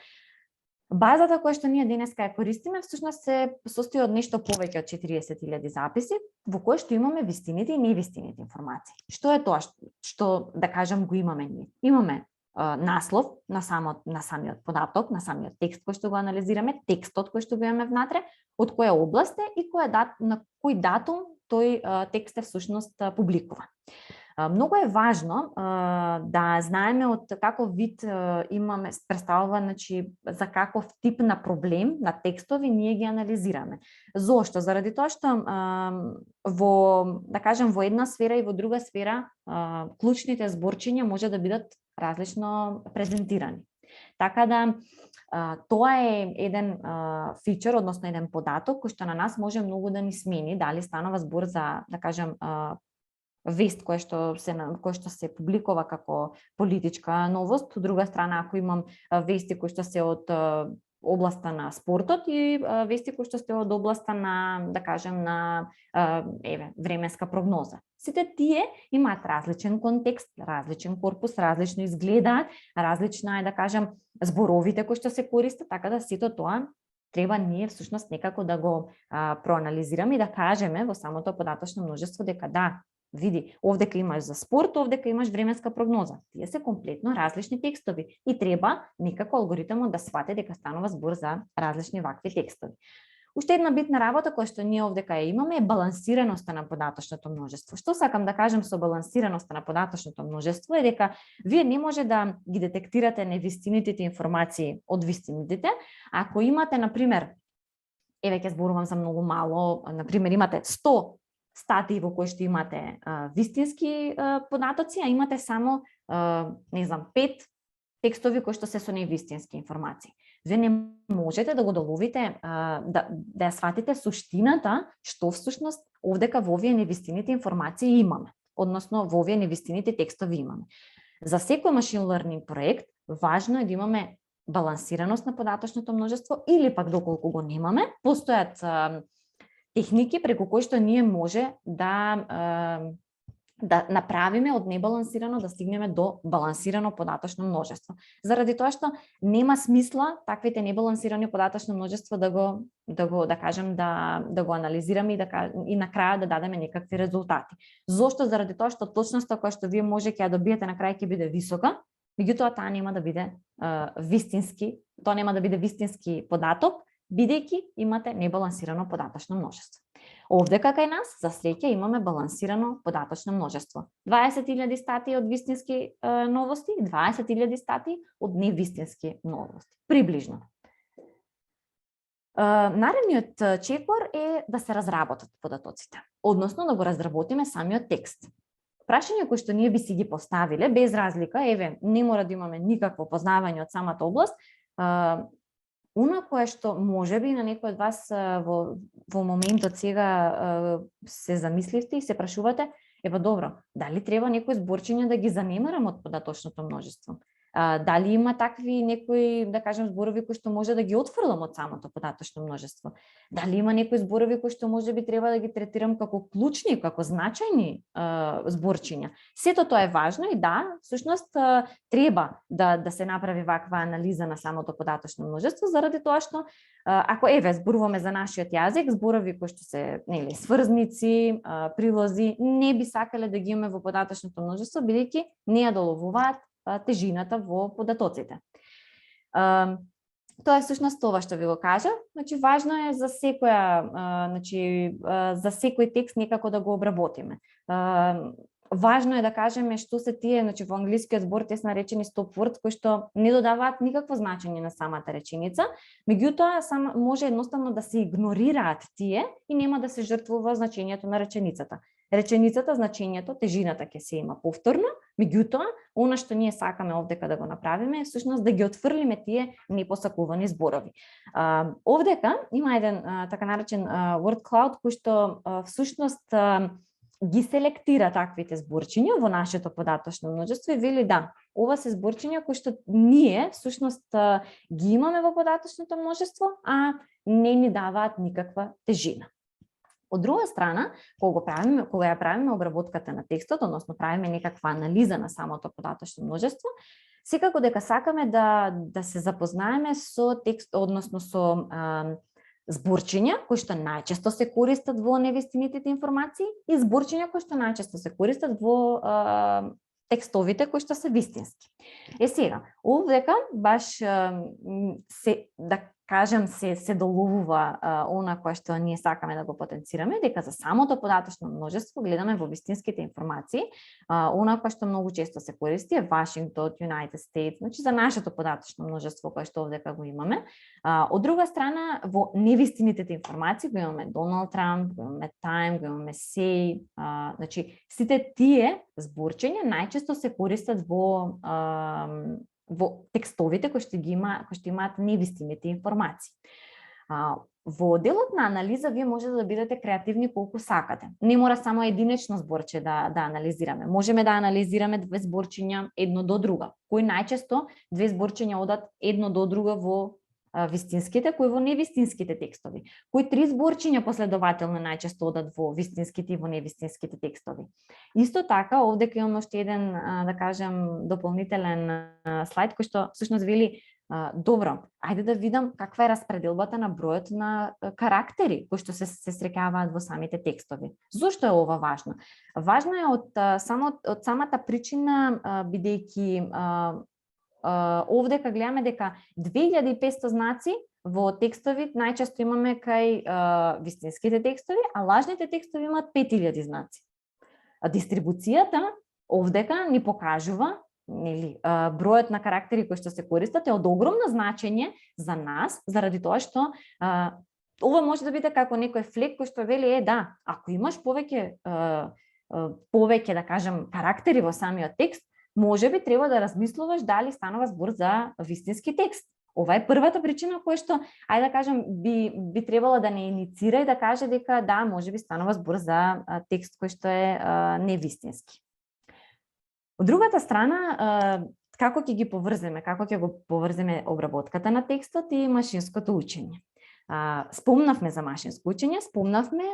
Базата која што ние денеска ја користиме всушност се состои од нешто повеќе од 40.000 записи, во кои што имаме вистините и невистините информации. Што е тоа што да кажам го имаме ние? Имаме наслов на самиот податок, на самиот текст кој што го анализираме, текстот кој што го имаме внатре, од која област е и на кој датум тој текст е всушност публикуван. Многу е важно да знаеме од каков вид имаме представа, значи за каков тип на проблем, на текстови ние ги анализираме. Зошто? Заради тоа што во една сфера и во друга сфера клучните зборчиња може да бидат различно презентирани. Така да тоа е еден фичер, односно еден податок кој што на нас може многу да ни смени, дали станува збор за, да кажем, вест кој што се публикува како политичка новост, од друга страна ако имам вести кои што се од областа на спортот и вести кои што се од областа на, да кажем, на временска прогноза. Сите тие имаат различен контекст, различен корпус, различно изгледаат, различна е, да кажем, зборовите кои што се користат, така да сето тоа треба ние всушност некако да го проанализираме и да кажеме во самото податочно множество дека да, види, овдека имаш за спорт, овдека имаш временска прогноза. Тие се комплетно различни текстови и треба некако алгоритмот да свати дека станува збор за различни вакви текстови. Уште една битна работа која што ние овдека ја имаме е балансираноста на податочното множество. Што сакам да кажем со балансираноста на податочното множество е дека вие не може да ги детектирате невистинитите информации од вистинитите, ако имате, например, ќе зборувам за многу мало, например, имате 100 статии во кои што имате вистински податоци, а имате само, не знам, 5 текстови кои што се со невистински информации. Вие не можете да го доловите, да ја сватите суштината што всушност овдека во овие невистините информации имаме, односно во овие невистините текстови имаме. За секој машин learning проект важно е да имаме балансираност на податочното множество или пак доколку го немаме, постојат техники преку кои што ние може да направиме од небалансирано да стигнеме до балансирано податочно множество. Заради тоа што нема смисла таквите небалансирани податочно множество да го анализираме и на крај да дадеме некакви резултати. Зошто? Заради тоа што точноста која што вие може ќе ја добиете на крај ќе биде висока, меѓутоа таа нема да биде вистински, тоа нема да биде вистински податок, бидејќи имате небалансирано податочно множество. Овдека кај нас, за среќа, имаме балансирано податочно множество. 20.000 статии од вистински новости и 20.000 статии од невистински новости. Приближно. Наредниот чекор е да се разработат податоците, односно да го разработиме самиот текст. Прашање кои што ние би си ги поставиле, без разлика, не мора да имаме никакво познавање од самата област, Уна кое што можеби на некој од вас во моментот сега се замисливте и се прашувате, добро, дали треба некои зборчиња да ги занемарам од податочното множество? Дали има такви некои, да кажем, зборови кои што може да ги отфрлам од самото податочно множество? Дали има некои зборови кои што можеби треба да ги третирам како клучни, како значајни зборчиња? Сето тоа е важно и да, всушност треба да се направи ваква анализа на самото податочно множество, заради тоа што ако зборуваме за нашиот јазик, зборови кои што се сврзници, прилози, не би сакале да ги имаме во податочното множество, бидејќи не ја доловуваат тежината во податоците. Тоа е всушност тоа што ви го кажа. Значи важно е за за секој текст некако да го обработиме. Важно е да кажеме што се тие, во англискиот збор те се наречени stop words кои што не додаваат никакво значење на самата реченица, меѓутоа може едноставно да се игнорираат тие и нема да се жртвува значењето на реченицата. Реченицата, значењето, тежината ќе се има повторно, меѓутоа, она што ние сакаме овдека да го направиме е всушност да ги отфрлиме тие непосакувани зборови. Овдека има еден така наречен word cloud кој што всушност ги селектира таквите зборчиња во нашето податочно множество и вели да, ова се зборчиња кои што ние всушност ги имаме во податочното множество, а не ни даваат никаква тежина. Од друга страна, кога ја правиме обработката на текстот, односно правиме некаква анализа на самото податочно множество, секако дека сакаме да се запознаеме со текст, односно со зборчиња кои што најчесто се користат во невистинитите информации и зборчиња кои што најчесто се користат во текстовите кои што се вистински. Сега, овдека баш да кажам се доловува она кое што ние сакаме да го потенцираме, дека за самото податочно множество гледаме во вистинските информации, она кое што многу често се користи е Вашингтон, United States, значи за нашето податочно множество кое што овдека го имаме. Од друга страна, во невистините информации го имаме Доналд Трамп, го имаме Time, го имаме Say, значи сите тие зборчења најчесто се користат во текстовите кои што имаат невистините информации. Во делот на анализа вие може да бидете креативни колку сакате. Не мора само единечно зборче да анализираме. Можеме да анализираме две зборчиња едно до друга, кои најчесто две зборчиња одат едно до друга во вистинските, кои во невистинските текстови. Кои три зборчиња последователно најчесто одат во вистинските и во невистинските текстови. Исто така, овдека имам уште еден, да кажем, дополнителен слайд кој што всушност вели добро, ајде да видам каква е распределбата на бројот на карактери кои што се среќаваат во самите текстови. Зошто е ова важно? Важно е од самата причина, бидејќи овдека гледаме дека 2500 знаци во текстови најчесто имаме кај вистинските текстови, а лажните текстови имаат 5000 знаци. Дистрибуцијата овдека ни покажува, нели, бројот на карактери кои што се користат е од огромно значење за нас, заради тоа што ова може да биде како некој флек кој што вели да, ако имаш повеќе да кажем карактери во самиот текст, може би треба да размислуваш дали станува збор за вистински текст. Ова е првата причина која што, ајде да кажем, би требала да не иницира и да каже дека да, може би станува збор за текст кој што е невистински. Од другата страна, како ќе ги поврземе, како ќе го поврземе обработката на текстот и машинското учење. Спомнавме за машинско учење,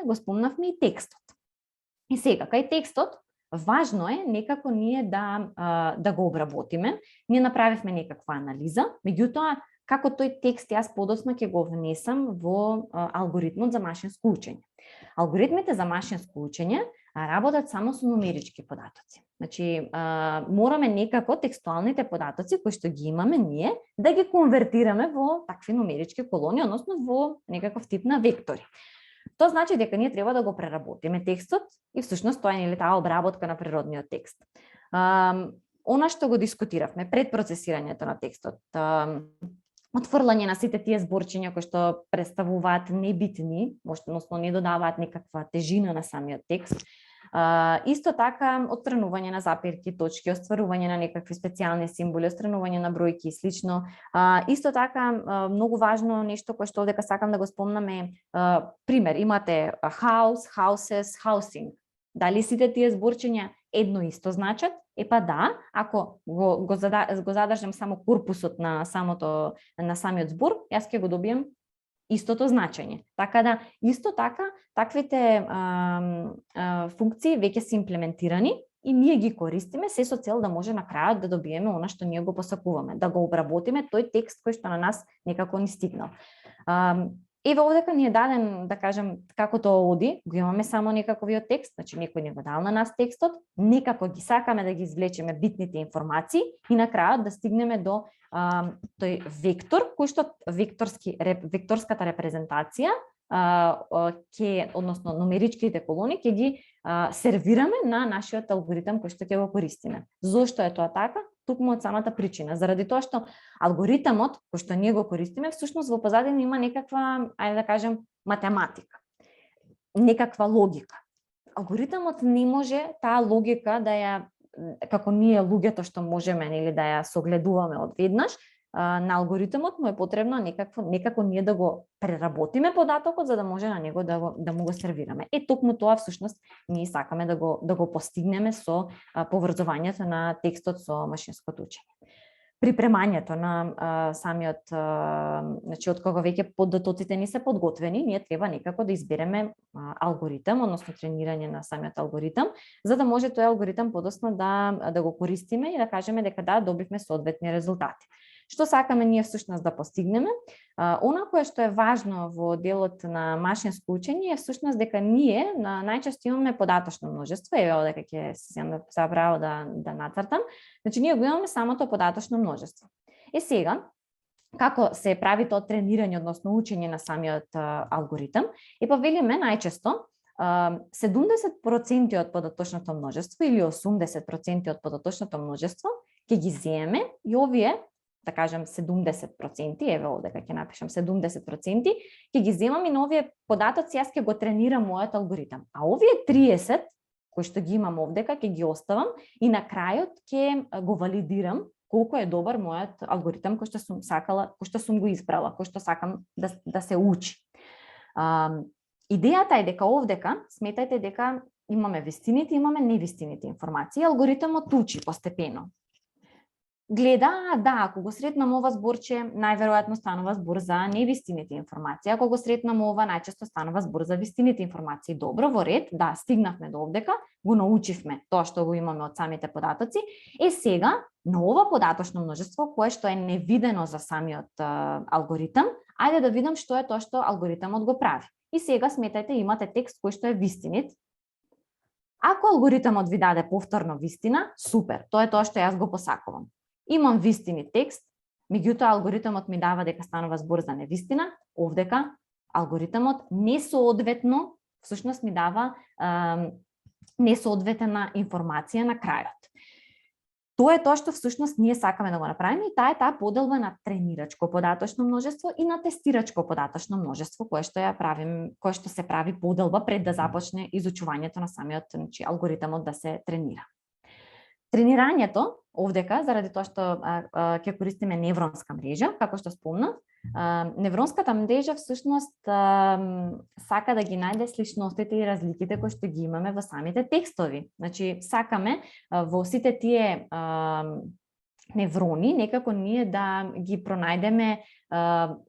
го спомнавме и текстот. И сега, кај текстот, важно е некако ние да го обработиме. Ние направивме некаква анализа, меѓутоа како тој текст јас подоцна ќе го внесам во алгоритмот за машинско учење. Алгоритмите за машинско учење работат само со нумерички податоци. Значи, мораме некако текстуалните податоци кои што ги имаме ние да ги конвертираме во такви нумерички колони, односно во некаков тип на вектори. Тоа значи дека ние треба да го преработиме текстот и всушност тоа е таа обработка на природниот текст. Она што го дискутиравме пред процесирањето на текстот, отфрлање на сите тие зборчиња кои што представуваат небитни, односно не додаваат никаква тежина на самиот текст. Исто така, отстранување на запирки, точки, остварување на некакви специјални символи, отстранување на бројки и слично. Исто така, многу важно нешто кое што овдека сакам да го спомнам е, пример, имате house, houses, housing. Дали сите тие зборчиња едно исто значат? Па да, ако го задржам само корпусот на самиот збор, јас ќе го добијам истото значење. Така да, исто така, таквите функции веќе се имплементирани и ние ги користиме се со цел да може на крајот да добиеме она што ние го посакуваме, да го обработиме тој текст кој што на нас некако ни стигнал. Еве овдека ни е даден, да кажем, како тоа оди, го имаме само некаковиот текст, значи некој ни го дал на нас текстот, некако ги сакаме да ги извлечеме битните информации и на крајот да стигнеме до тој вектор, кој што векторската репрезентација односно нумеричките колони ќе ги сервираме на нашиот алгоритам кој што ќе го користиме. Зошто е тоа така? Тукму од самата причина, заради тоа што алгоритамот кој што ние го користиме всушност во позадина има некаква, ајде да кажем, математика, некаква логика. Алгоритамот не може таа логика да ја, како ние луѓето што можеме или да ја согледуваме одведнаш, на алгоритамот му е потребно некако ние да го преработиме податокот за да може на него да му го сервираме. Токму тоа всушност ние сакаме да го постигнеме со поврзувањето на текстот со машинското учење. припремањето на самиот, значи од кога веќе податоците ни се подготвени, ние треба некако да избереме алгоритам, односно тренирање на самиот алгоритам, за да може тој алгоритам подоцна да го користиме и да кажеме дека да, добивме соодветни резултати. Што сакаме ние всушност да постигнеме? Она кое што е важно во делот на машинско учење е всушност дека ние најчесто имаме податочно множество, еве дека ќе се направо да нацртам. Значи ние го имаме самото податочно множество. Сега како се прави тоа тренирање, односно учење на самиот алгоритам, па велиме најчесто 70% од податочното множество или 80% од податочното множество ќе ги земеме и овие, да кажем 70%, еве овде ќе напишам 70%, ќе ги земам и на овие податоци јас ќе го тренирам мојот алгоритам. А овие 30 кои што ги имам овдека ќе ги оставам и на крајот ќе го валидирам колку е добар мојот алгоритам кој што сум сакала, кој што сум го избрала, кој што сакам да се учи. Идејата е дека овдека сметајте дека имаме вистините, имаме невистините информации, алгоритамот учи постепено. Гледа, да, ако го сретнам ова зборче, најверојатно станува збор за невистините информации. Ако го сретнам ова, најчесто станува збор за вистините информации. Добро, во ред, да, стигнавме до овдека, го научивме тоа што го имаме од самите податоци. Сега, на ова податочно множество, кое што е невидено за самиот алгоритам, ајде да видам што е тоа што алгоритамот го прави. И сега сметајте, имате текст кој што е вистинит. Ако алгоритамот ви даде повторно вистина, супер, тоа е тоа што јас го посакувам. Имам вистини текст, меѓутоа алгоритамот ми дава дека станува збор за невистина, овдека алгоритамот несоодветно всушност ми дава несоодветна информација на крајот. Тоа е тоа што всушност ние сакаме да го направиме и таа поделба на тренирачко податочно множество и на тестирачко податочно множество кое што ја правим, кое што се прави поделба пред да започне изучувањето на самиот, значи алгоритамот да се тренира. Тренирањето овдека, заради тоа што ќе користиме невронска мрежа, како што спомнав, невронската мрежа всушност сака да ги најде сличностите и разликите кои што ги имаме во самите текстови. Значи, сакаме во сите тие неврони некако ние да ги пронајдеме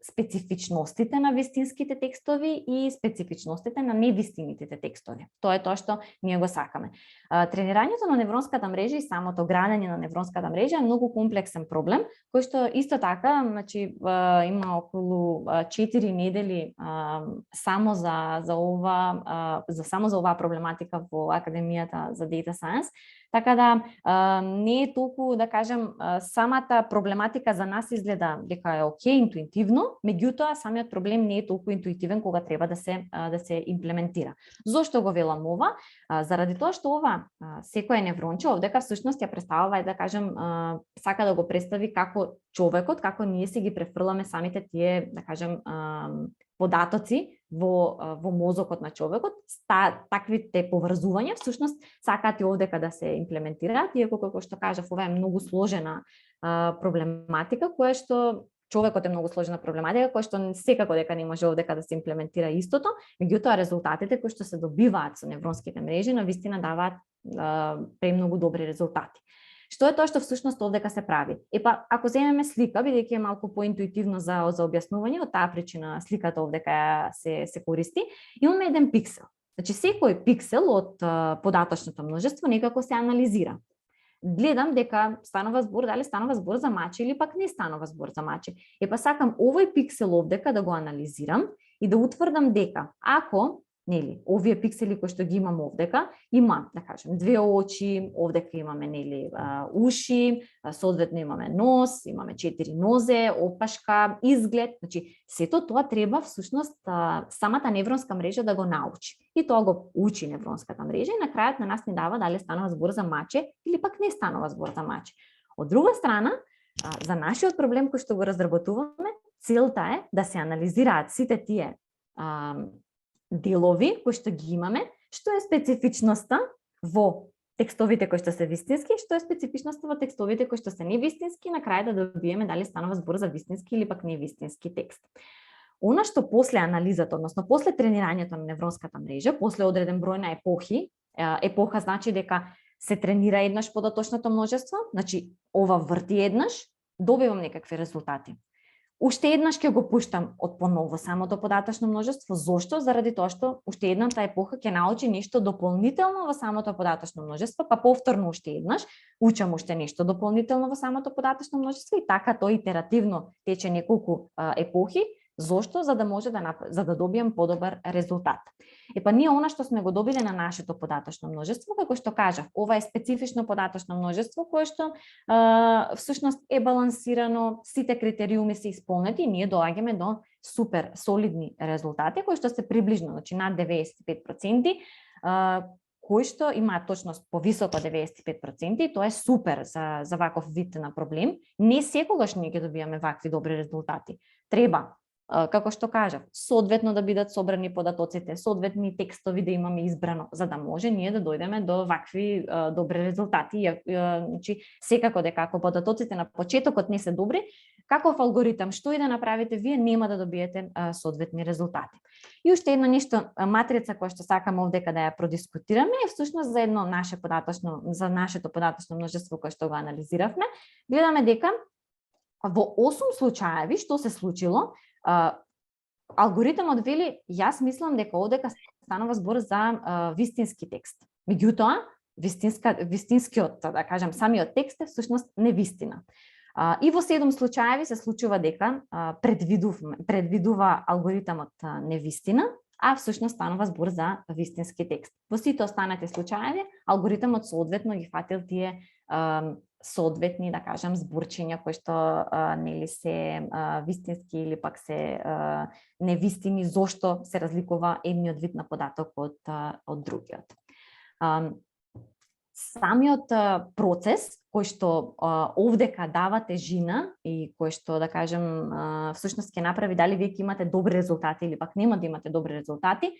специфичностите на вистинските текстови и специфичностите на невистините текстови. Тоа е тоа што ние го сакаме. Тренирањето на невронската мрежа и самото градење на невронската мрежа е многу комплексен проблем, кој што исто така, значи има околу 4 недели само за оваа проблематика во Академијата за Data Science. Така да не е толку, да кажем, самата проблематика за нас изгледа дека е окей, интуитивно, меѓутоа самиот проблем не е толку интуитивен кога треба да се имплементира. Зошто го велам ова? Заради тоа што ова секој невронче овдека всушност ја представува, да кажем, сака да го представи како човекот, како ние си ги префрламе самите тие, да кажем, податоци во мозокот на човекот, таквите поврзувања всушност сакаат и овдека да се имплементираат, иако како што кажав, ова е многу сложена проблематика, која што човекот е многу сложена проблематика, која што секако дека не може овдека да се имплементира истото, меѓутоа резултатите кои што се добиваат со невронските мрежи навистина даваат премногу добри резултати. Што е тоа што всушност овдека се прави? Ако земеме слика, бидејќи е малку поинтуитивно за објаснување, од таа причина сликата овдека се користи, имаме еден пиксел. Значи секој пиксел од податочното множество некако се анализира. Гледам дека станува збор, дали станува збор за маче или пак не станува збор за маче. Сакам овој пиксел овдека да го анализирам и да утврдам дека ако овие пиксели кои што ги имам овдека, има, да кажем, две очи, овдека имаме, уши, соодветно имаме нос, имаме 4 нозе, опашка, изглед, значи, сето тоа треба всушност самата невронска мрежа да го научи. И тоа го учи невронската мрежа и на крајот на нас ни дава дали станува збор за маче или пак не станува збор за маче. Од друга страна, за нашиот проблем кој што го разработуваме, целта е да се анализираат сите тие делови кои што ги имаме, што е специфичноста во текстовите кои што се вистински, што е специфичноста во текстовите кои што се невистински, на крај да добиеме дали станува збор за вистински или пак невистински текст. Она што после анализата, односно после тренирањето на невронската мрежа, после одреден број на епохи, епоха значи дека се тренира еднаш податочното множество, значи ова врти еднаш, добивам некакви резултати. Уште еднаш ќе го пуштам од поново самото податочно множество. Зошто? Заради тоа што уште едната епоха ќе научи нешто дополнително во самото податочно множество, па повторно уште еднаш учам уште нешто дополнително во самото податочно множество и така тоа итеративно тече неколку епохи. Зошто? За да може за да добием подобар резултат. Па ние она што сме го добиле на нашето податочно множество, како што кажав, ова е специфично податочно множество кое што всушност е балансирано, сите критериуми се исполнети и ние доаѓаме до супер солидни резултати кои што се приближно, значи над 95%, кои што имаат точност повисоко 95% и тоа е супер за ваков вид на проблем. Не секогаш ние ќе добиваме вакви добри резултати. Треба, како што кажав, соодветно да бидат собрани податоците, соодветни текстови да имаме избрано, за да може ние да дојдеме до вакви добри резултати. Значи, секако дека ако податоците на почетокот не се добри, каков алгоритам, што и да направите, вие нема да добиете соодветни резултати. И уште едно нешто, матрица која што сакам овде да ја продискутираме е всушност за едно за нашето податочно множество кое што го анализиравме. Гледаме дека во 8 случаеви што се случило, алгоритамот вели, јас мислам дека овдека станува збор за вистински текст. Меѓутоа, вистинскиот, да кажам, самиот текст е всушност невистина. И во 7 случаеви се случува дека предвидува алгоритамот невистина, а всушност станува збор за вистински текст. Во сите останати случаеви, алгоритамот соодветно ги фатил тие соодветни, да кажам, зборчиња кои што нели се вистински или пак се невистини, зошто се разликува едниот вид на податок од другиот. Самиот процес кој што овдека дава тежина и кој што, да кажем, всушност ќе направи дали вие ќе имате добри резултати или пак нема да имате добри резултати,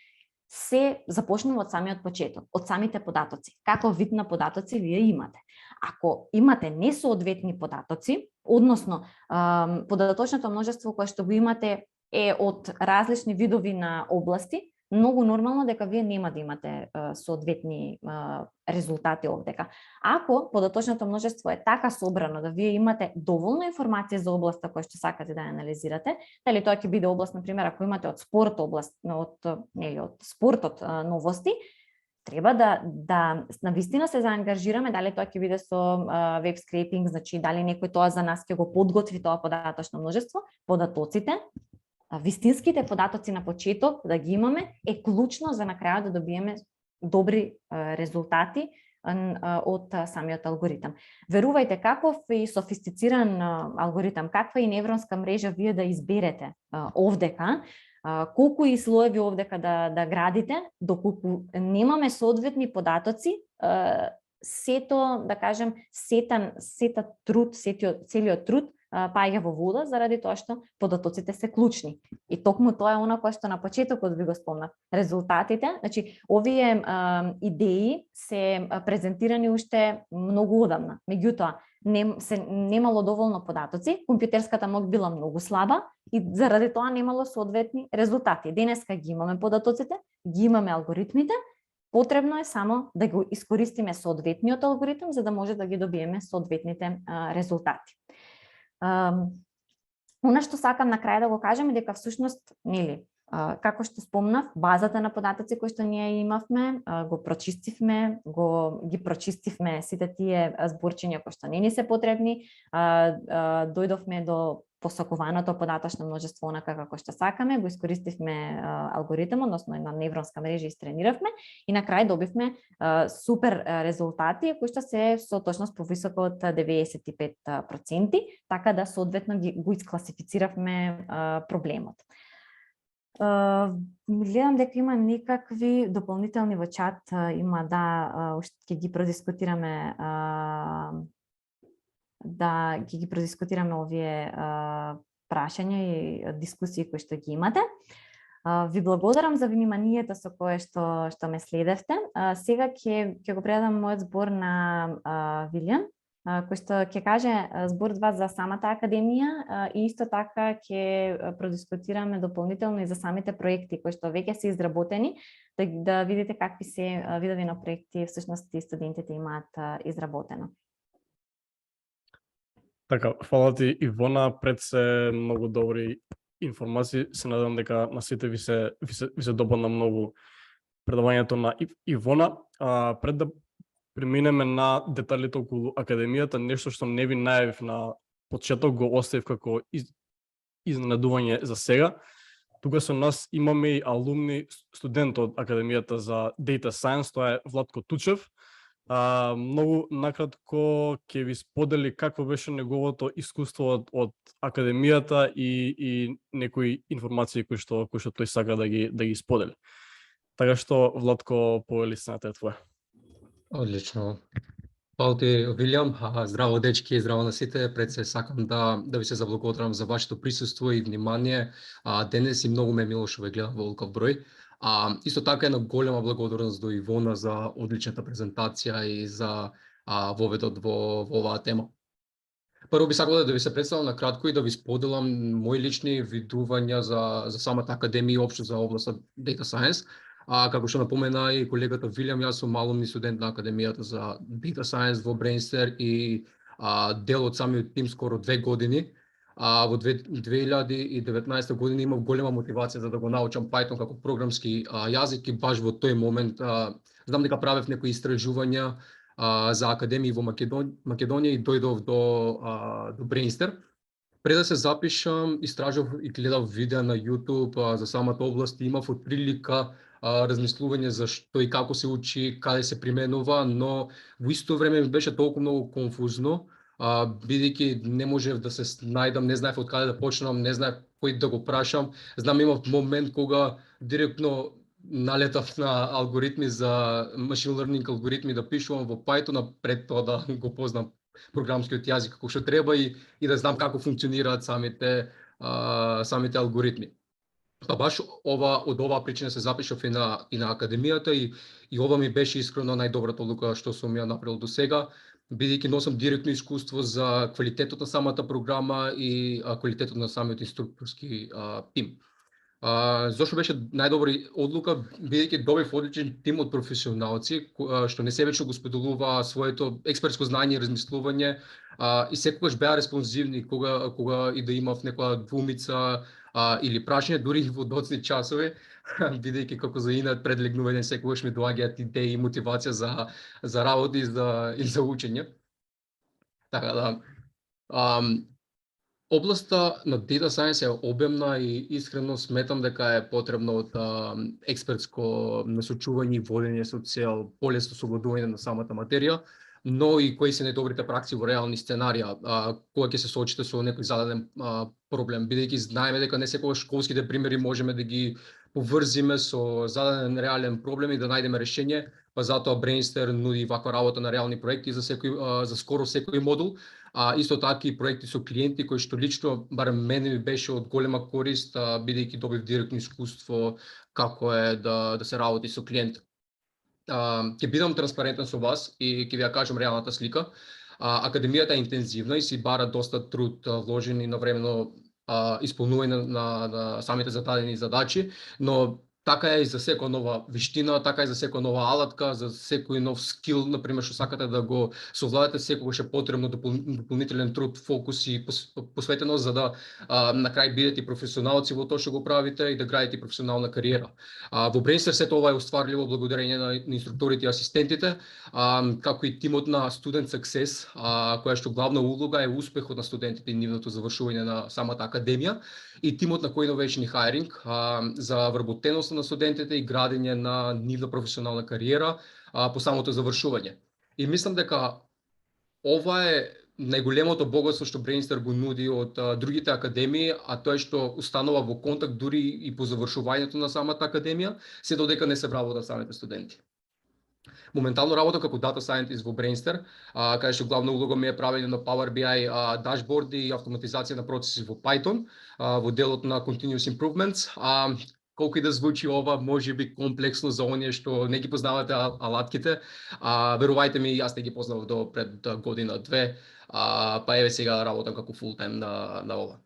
се започнува од самиот почеток, од самите податоци. Каков вид на податоци вие имате? Ако имате несоодветни податоци, односно податочното множество кое што го имате е од различни видови на области, многу нормално дека вие нема да имате соодветни резултати овдека. Ако податочното множество е така собрано да вие имате доволно информација за областа која што сакате да ја анализирате, дали тоа ќе биде област, например, ако имате од спорт област, од спортот новости, треба да навистина се заангажираме, дали тоа ќе биде со веб скрепинг, значи дали некој тоа за нас ќе го подготви тоа податочно множество, податоците, вистинските податоци на почеток да ги имаме е клучно за на крајот да добиеме добри резултати од самиот алгоритам. Верувајте, каков и софистициран алгоритам, каква и невронска мрежа вие да изберете овдека, колку и слоеви овдека да градите, доколку немаме соодветни податоци, сето, да кажем, целиот труд паѓа во вода заради тоа што податоците се клучни. И токму тоа е она кое што на почетокот ви го спомнав. Резултатите, значи овие идеи се презентирани уште многу одамна. Меѓутоа, немало доволно податоци, компјутерската мок била многу слаба и заради тоа немало соодветни резултати. Денеска ги имаме податоците, ги имаме алгоритмите, потребно е само да го искористиме соодветниот алгоритм за да може да ги добиеме соодветните резултати. Она што сакам на крај да го кажем е дека всушност, нели, како што спомнав, базата на податоци кои што ние имавме, ги прочистивме сите тие зборчиња кои што не ни се потребни, дојдовме до посакуваното податочно множество онака како што сакаме, го искористивме алгоритам, односно една невронска мрежа истрениравме и на крај добивме супер резултати кои што се со точност повисоко од 95%, така да соодветно го искласифициравме проблемот. Гледам дека има некакви дополнителни во чат, има уште ќе ги продискутираме овие прашања и дискусии кои што ги имате. Ви благодарам за вниманието со кое што ме следевте. Сега ќе го предам мојот збор на Вилијан, кој што ќе каже збор 2 за самата академија и исто така ќе продискутираме дополнително и за самите проекти кои што веќе се изработени, да видите какви се видови на проекти всушност и студентите имаат изработено. Така, фала ти Ивона, пред се многу добри информации. Се надам дека на сите ви се допадна многу предавањето на Ивона. Пред да преминеме на деталите околу академијата, нешто што не ви најавив на почеток, го оставив како изненадување за сега. Тука со нас имаме и алумни студент од Академијата за Data Science, тоа е Владко Тучев. Многу накратко ќе ви сподели какво беше неговото искуство од академијата и некои информации кои што тој сака да ги сподели. Така што, Владко, повели сцената е твоја. Одлично. Фала ти, Вилјам. Здраво, дечки, здраво на сите. Пред се сакам да ви се заблагодарам за вашето присуство и внимание. Денес и многу ме е мило што ве гледам во оволков број. Исто така една голема благодарност до Ивона за одличната презентација и за воведот во оваа тема. Прво би сакал да ви се представам на кратко и да ви споделам мои лични видувања за самата академија и општо за областа Data Science. Како што напомена и колегата Вилјам, јас сум алумни студент на Академијата за Data Science во Brainster и дел од самиот тим скоро 2 години. Во 2019 година имав голема мотивација за да го научам Python како програмски јазик и баш во тој момент знам дека правев некои истражувања за академии во Македонија и дојдов до Brainster. Пред да се запишам, истражав и гледав видеа на YouTube за самата област и имав отприлика размислување за што и како се учи, каде се применува, но во исто време ми беше толку многу конфузно, бидејќи не можев да се најдам, не знаев од каде да почнам, не знаев кој да го прашам. Знам имав момент кога директно налетав на алгоритми за machine learning алгоритми да пишувам во Python, а пред тоа да го познам програмскиот јазик како што треба и да знам како функционираат самите алгоритми. Па баш од оваа причина се запишав и на академијата и ова ми беше искрено најдобрата одлука што сум ја направил до сега, бидејќи носам директно искуство за квалитетот на самата програма и квалитетот на самиот инструкторски тим. Зошто беше најдобра одлука, бидејќи добив одличен тим од професионалци што несебечно го споделува своето експертско знаење и размислување и секогаш беа респонзивни кога и да имав некоја двумица или прашање, дури и во доцни часови, бидејќи како за инат пред легнување секогаш ми доаѓаат идеи и мотивација за работа и за учење. Така да, областа на Data Science е обемна и искрено сметам дека е потребно од експертско насочување и водење со цел полесно совладување на самата материја, но и кои се најдобрите пракси во реални сценарија, кога ќе се соочите со некој зададен проблем, бидејќи знаеме дека не секогаш школските примери можеме да ги поврзиме со зададен реален проблем и да најдеме решение, па затоа Brainster нуди ваква работа на реални проекти за скоро секој модул, исто така и проекти со клиенти кои што лично барем мене ми беше од голема корист, бидејќи добив директно искуство како е да се работи со клиент. Ќе бидам транспарентен со вас и ќе ви ја кажам реалната слика. Академијата е интензивна и си бара доста труд вложен и навремено исполнување на самите зададени задачи, но така е и за секоја нова виштина, така е за секоја нова алатка, за секој нов скил, например, што сакате да го совладате, секогаш е потребно дополнителен труд, фокус и посветеност за да на крај бидете професионалци во тоа што го правите и да градите професионална кариера. Во Brainster сето ова е остварливо благодарење на инструкторите и асистентите, како и тимот на Student Success, која што главна улога е успехот на студентите и нивното завршување на самата академија, и тимот на Co-Innovation и Hiring за вработеност на студентите и градење на нивна професионална кариера по самото завршување. И мислам дека ова е најголемото богатство што Brainster го нуди од другите академии, а тоа е што устанува во контакт дури и по завршувањето на самата академија, се додека не се вработат самите студенти. Моментално работам како Data Scientist во Brainster, каде што главна улога ми е правење на Power BI дашборди и автоматизација на процеси во Python, во делот на Continuous Improvements. Колку и да звучи ова, може би комплексно за оние што не ги познавате алатките, верувајте ми, јас не ги познавав до пред година-две, па еве сега работам како full time на ова.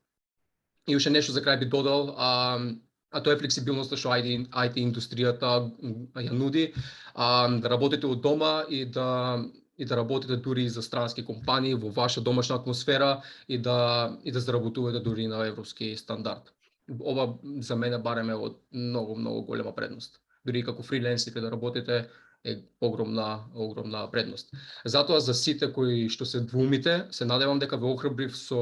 И уште нешто за крај би додал, а тоа е флексибилноста што IT индустријата ја нуди, да работите од дома и да и да работите дури и за странски компании во ваша домашна атмосфера и да заработувате дури и на европски стандард. Ова за мене барем е од многу голема предност. Дури и како фриленсер да работите е огромна предност. Затоа за сите кои што се двумите, се надевам дека ве охрабрив со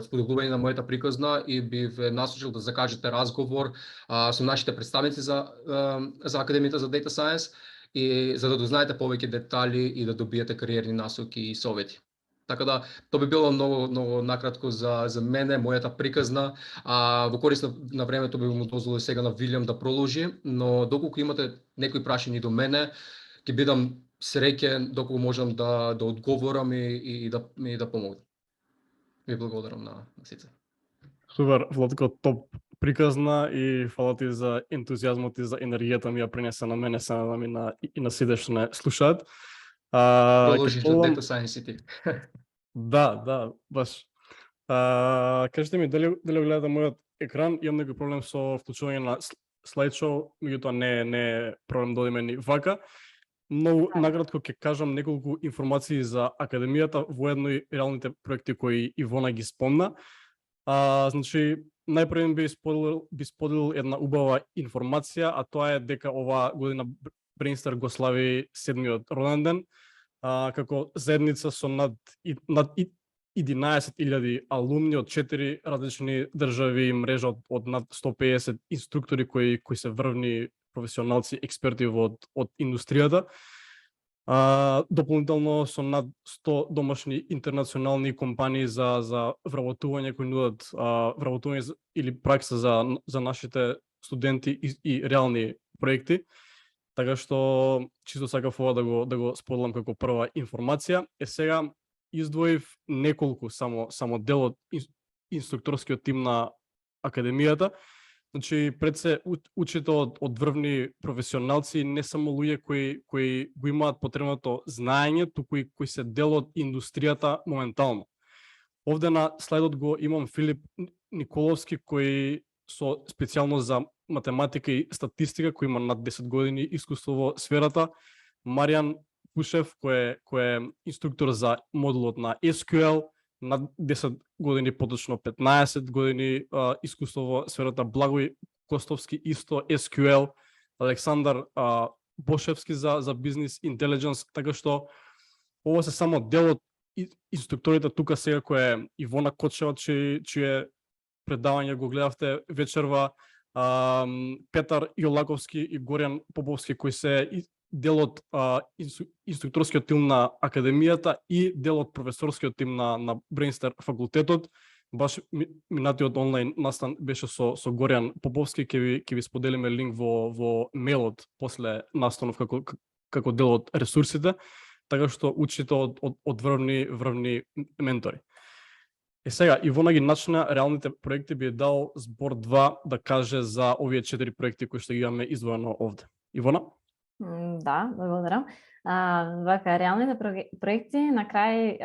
споделување на мојата приказна и би ве насочил да закажете разговор со нашите представници за Академијата за Data Science и за да дознаете повеќе детали и да добиете кариерни насоки и совети. Така да, тоа би било многу накратко за мене, мојата приказна. Во корист на времето би му дозволил сега на Вилјам да продолжи, но доколку имате некои прашања до мене, ќе бидам среќен доколку можам да одговорам и да помогнам. Ви благодарам на сите. Супер, Владко, топ приказна и фала ти за ентузијазмот и за енергијата ми ја принесе на мене, се надам и на сите што не слушаат. Продолжиш на Data Science. Да, баш. Кажете ми, дали гледате мојот екран? Имам некој проблем со вклучување на слайдшоу, меѓутоа не е проблем да одиме ни вака. Многу накратко ќе кажам неколку информации за Академијата, воедно и реалните проекти кои Ивона ги спомна. Значи, најпрво би споделил една убава информација, а тоа е дека оваа година Brainster го слави 7-миот роден ден, како заедница со над 11.000 алумни од 4 различни држави и мрежа од над 150 инструктори кои се врвни професионалци, експерти од индустријата. Дополнително со над 100 домашни интернационални компании за вработување кои нудат вработување или пракса за нашите студенти и реални проекти. Така што чисто сакав ова да го споделам како прва информација. Сега издвоив неколку само дел од инструкторскиот тим на Академијата. Значи, пред се учите од врвни професионалци, не само луѓе кои го имаат потребното знаење, туку и кои се дел од индустријата моментално. Овде на слайдот го имам Филип Николовски, кој со специјално за математика и статистика, кој има над 10 години искуство во сферата, Маријан Пушев, кој е инструктор за модулот на SQL, над 10 години, поточно 15 години искуство во сферата, Благој Костовски исто SQL, Александар Бошевски за бизнес интелидженс, така што ова се само дел од инструкторите тука сега, кој е Ивона Кочева, чие предавање го гледавте вечерва, Петар Јолаковски и Горјан Поповски, кои се дел од инструкторскиот тим на Академијата и дел од професорскиот тим на Brainster факултетот. Баш минатиот онлайн настан беше со Горјан Поповски, ќе ви споделиме линк во мейлот после настанов како дел од ресурсите, така што учите од врвни ментори. Сега, Ивона ги начина реалните проекти, би дал збор 2 да каже за овие 4 проекти кои што ги имаме издвоено овде. Ивона? Да, благодарам. Вака, реалните проекти, на крај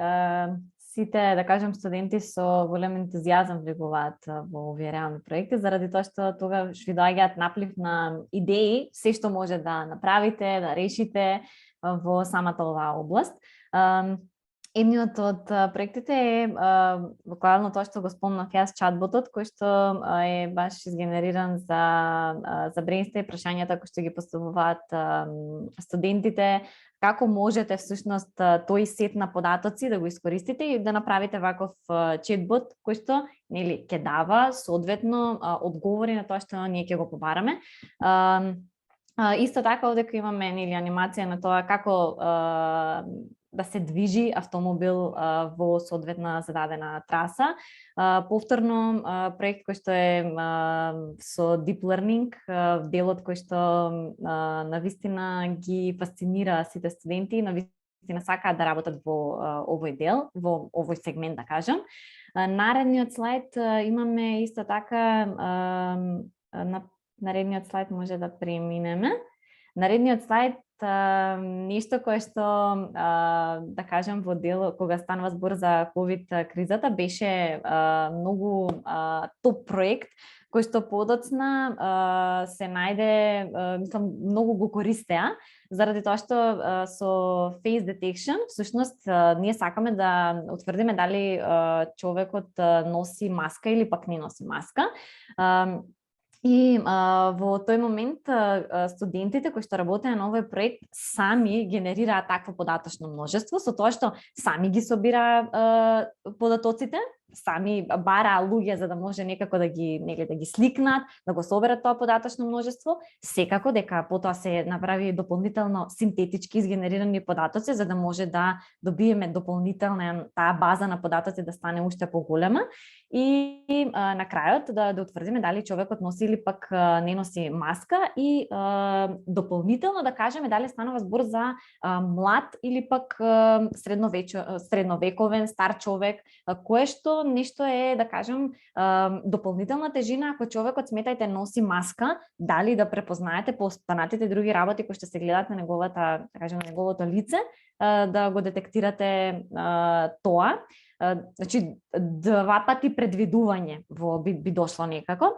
сите, да кажем, студенти со голем ентузијазам влегуваат во овие реални проекти, заради тоа што тогаш ви доаѓаат наплив на идеи, се што може да направите, да решите во самата оваа област. Едниот од проектите е буквално тоа што го спомнав јас, чатботот, кој што е баш изгенериран за Brainster, прашањата кои што ги поставуваат студентите, како можете всушност тој сет на податоци да го искористите и да направите ваков чатбот кој што нели ќе дава соодветно одговори на тоа што ние ќе го побараме. Исто така овде имаме нели анимација на тоа како да се движи автомобил во соодветна зададена траса. Повторно проект кој што е со Deep Learning, делот кој што навистина ги фасцинира сите студенти, навистина сакаат да работат во овој дел, во овој сегмент, да кажам. Наредниот слайд имаме исто така, наредниот слайд може да преминеме. Наредниот слайд нешто кое што да кажам во дел кога станува збор за ковид кризата беше многу топ проект кој што подоцна се најде, мислам, многу го користеа, заради тоа што со face detection, всушност, ние сакаме да утврдиме дали човекот носи маска или пак не носи маска. И во тој момент студентите кои што работеа на овој проект сами генерираат такво податочно множество, со тоа што сами ги собираа податоците, сами бараа луѓе за да може некако да ги сликнат, да го соберат тоа податочно множество, секако дека потоа се направи дополнително синтетички изгенерирани податоци за да може да добиеме дополнителна таа база на податоци да стане уште поголема и на крајот да утврдиме дали човекот носи или пак не носи маска и дополнително да кажеме дали станува збор за млад или пак средновековен стар човек, кое што нешто е, да кажем, дополнителна тежина ако човекот, сметајте, носи маска, дали да препознаете по останатите други работи кои што се гледат на неговата, да кажем, на неговото лице, да го детектирате тоа. Значи, два пати предвидување би дошло некако.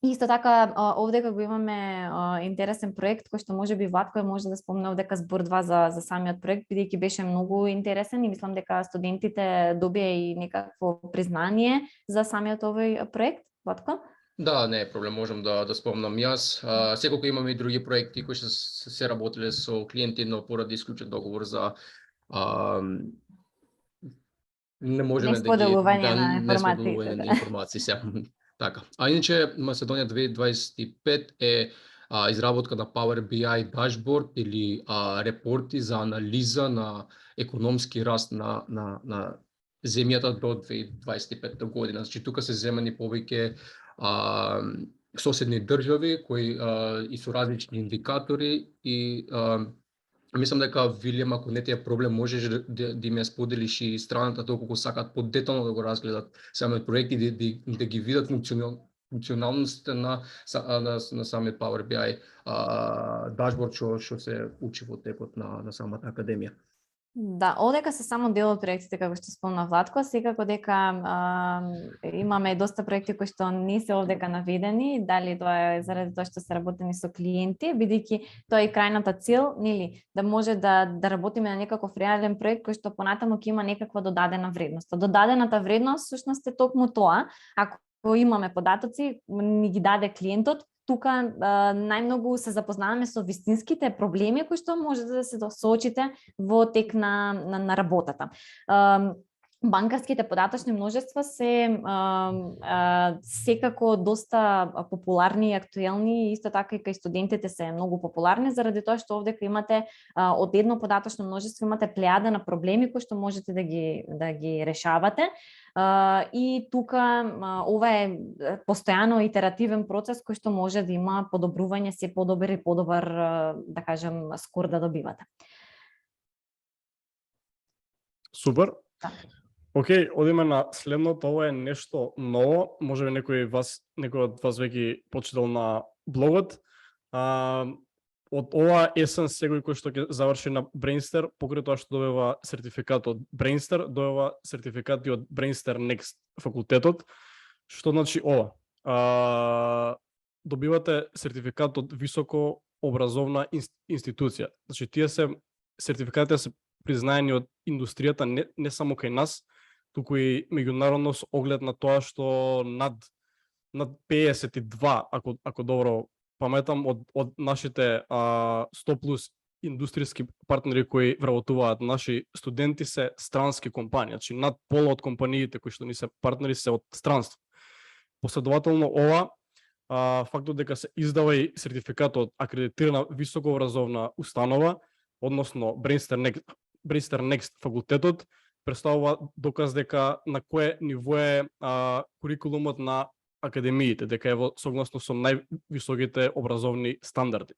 Исто така, овдека го имаме интересен проект кој што можеби Владко може да спомне овдека збор 2 за самиот проект, бидејќи беше многу интересен и мислам дека студентите добија и некакво признание за самиот овој проект. Владко? Да, не е проблем, можам да спомнам јас. Секако имаме и други проекти кои што се работеле со клиенти, но поради исклучен договор за не можеме да ги несподелување на информациите. на информации се. Така. А иначе Macedônia 2025 е изработка на Power BI дашборд или репорти за анализа на економски раст на земјата до 2025 година. Значи тука се земени повеќе соседни држави кои и со различни индикатори и мислам дека Вилјам, ако не ти е проблем, можеш да им ја споделиш и страната доколку сакаат подетално да го разгледат самиот проект и да ги видат функционалностите на самиот Power BI дашборд што се учи во текот на самата академија. Да, одека се само дел од проектите, како што спомна Владко, секако дека имаме доста проекти кои што не се овдека наведени, дали тоа е заради тоа што се работени со клиенти, бидејќи тоа е крајната цел, нели, да може да работиме на некаков реален проект кој што понатаму ќе има некаква додадена вредност. Додадената вредност всушност е токму тоа, ако имаме податоци, ни ги даде клиентот, тука најмногу се запознаваме со вистинските проблеми кои што можете да се соочите во тек на работата. Банкарските податочни множества се секако доста популарни и актуелни, исто така и кај студентите се многу популарни, заради тоа што овдека имате од едно податочно множество имате плејада на проблеми кои што можете да ги решавате. И тука ова е постојано итеративен процес кој што може да има подобрување, се подобар и подобар, да кажем, скор да добивате. Супер. Да. Океј, одиме на следното, ова е нешто ново, можеби некој од вас веќе почитал на блогот. Од ова есен секој кој што ќе заврши на Brainster, покрај тоа што добива сертификат од Brainster, добива сертификат и од Brainster Next факултетот. Што значи ова? Добивате сертификат од високо образовна институција. Значи тие сертификатите се признаени од индустријата не само кај нас, туку и меѓународно со оглед на тоа што над 52, ако добро паметам, од нашите 100 плюс индустријски партнери кои вработуваат наши студенти се странски компании. Значи над пола од компаниите кои што ни се партнери се од странство. Последователно ова фактот дека се издава и сертификат од акредитирана високообразовна установа, односно Brainster Next факултетот, представува доказ дека на кое ниво е курикулумот на академиите, дека е согласно со највисоките образовни стандарди.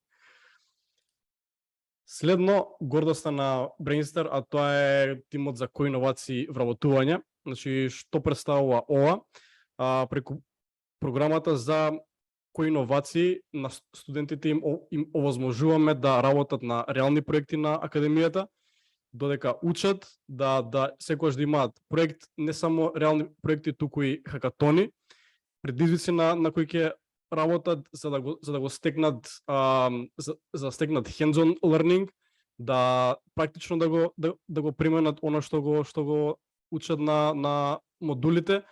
Следно, гордоста на Brainster, а тоа е тимот за коиновации вработување. Значи, што представува ова? Преку програмата за кои иновации на студентите им овозможуваме да работат на реални проекти на академијата, додека учат да секогаш да имаат проект, не само реални проекти, туку и хакатони, предизвици на кои ќе работат за да го стекнат за да стекнат hands-on learning, да практично да го применат оно што го учат на модулите,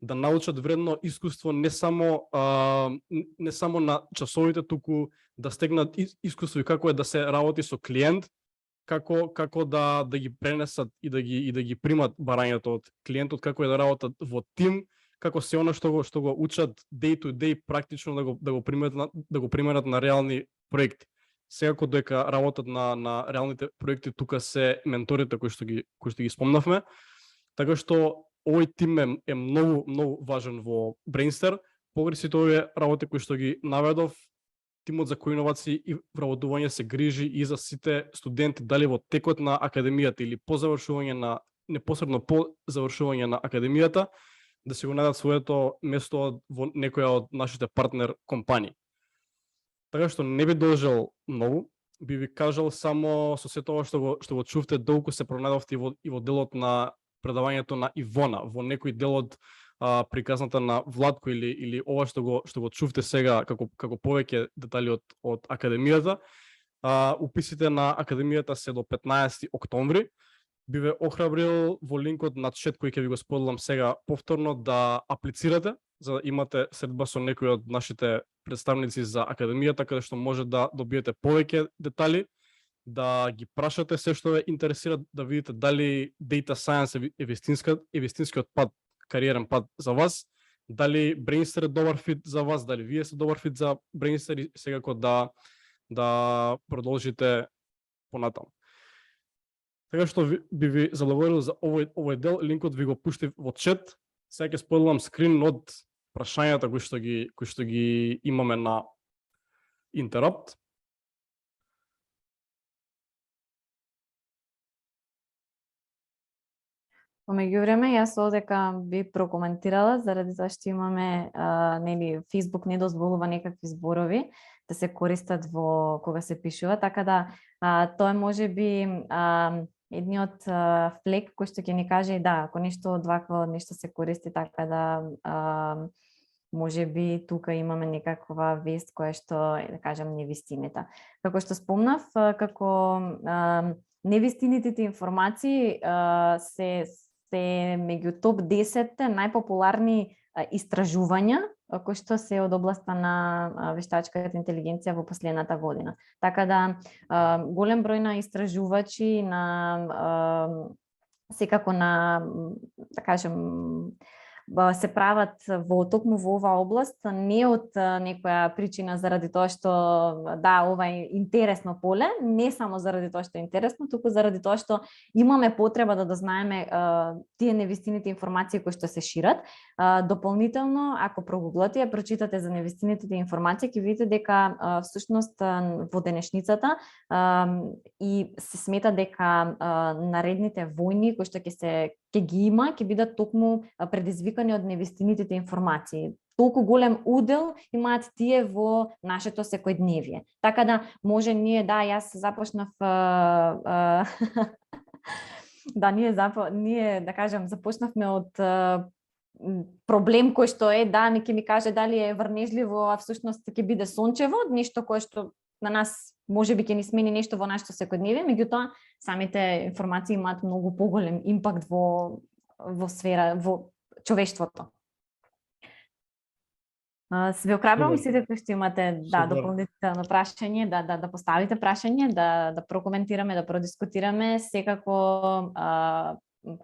да научат вредно искуство не само на часовите, туку да стекнат искуство и како е да се работи со клиент, како да ги пренесат и да ги примат барањето од клиентот, како е да работат во тим, како се оно што го учат day to day практично да го применат на реални проекти. Секако дека работат на реалните проекти, тука се менторите кои што ги спомнавме. Така што овој тим е многу важен во Brainster. Покрај сите овие работи кои што ги наведов, тимот за коиновации и вработување се грижи и за сите студенти, дали во текот на академијата или по завршување непосредно по завршување на академијата, да се го најдат своето место во некоја од нашите партнер компании. Така што не би должел многу, би ви кажал само со сето ова што го чувте, долго се пронајдовте и во делот на предавањето на Ивона, во некој дел од приказната на Владко или ова што го чувте сега како повеќе детали од академијата. Уписите на академијата се до 15 октомври. Би ве охрабрил во линкот на чет кој ќе ви го споделам сега повторно да аплицирате, за да имате средба со некој од нашите представници за академијата, каде што може да добиете повеќе детали, да ги прашате се што ве интересира, да видите дали Data Science е вистинскиот пат, кариерен пат за вас, дали Brainster е добар фит за вас, дали вие сте добар фит за Brainster и секако да продолжите понатаму. Така што би ви заблагодарил за овој дел, линкот ви го пуштив во чет. Сега ќе споделам скрин од прашањата кои што ги имаме на Interrupt. По меѓувреме, јас одека би прокоментирала, заради тоа што имаме, Facebook не дозволува некакви зборови да се користат во кога се пишува, така да тоа може би едниот флек кој што ќе ни каже да, ако нешто од вакво нешто се користи, така да може би тука имаме некаква вест која што, да кажам, невистината. Како што спомнав, како невистинитите информации се меѓу топ 10 најпопуларни истражувања кои што се од областа на вештачката интелигенција во последната година. Така да голем број на истражувачи секако да кажем, се прават токму во оваа област, не од некоја причина заради тоа што ова е интересно поле, не само заради тоа што е интересно, туку заради тоа што имаме потреба да знаеме тие невистините информации кои што се шират. Дополнително, ако прогуглате и прочитате за невистините информации, ќе видите дека всушност во денешницата и се смета дека наредните војни кои што ќе ги има, ќе бидат токму предизвикани од невистинитите информации. Толку голем удел имаат тие во нашето секојдневие. Така да може ние, јас започнав ние да кажам започнавме од проблем кој што не ќе ми каже дали е врнежливо, а всушност ќе биде сончево, нешто кое што на нас може би ќе ни смени нешто во нашето секојдневие, меѓутоа самите информации имаат многу поголем импакт во сфера, во човештвото. Се охрабрувам и сите кои што имате дополнително прашање, да поставите прашање, да прокоментираме, да продискутираме. Секако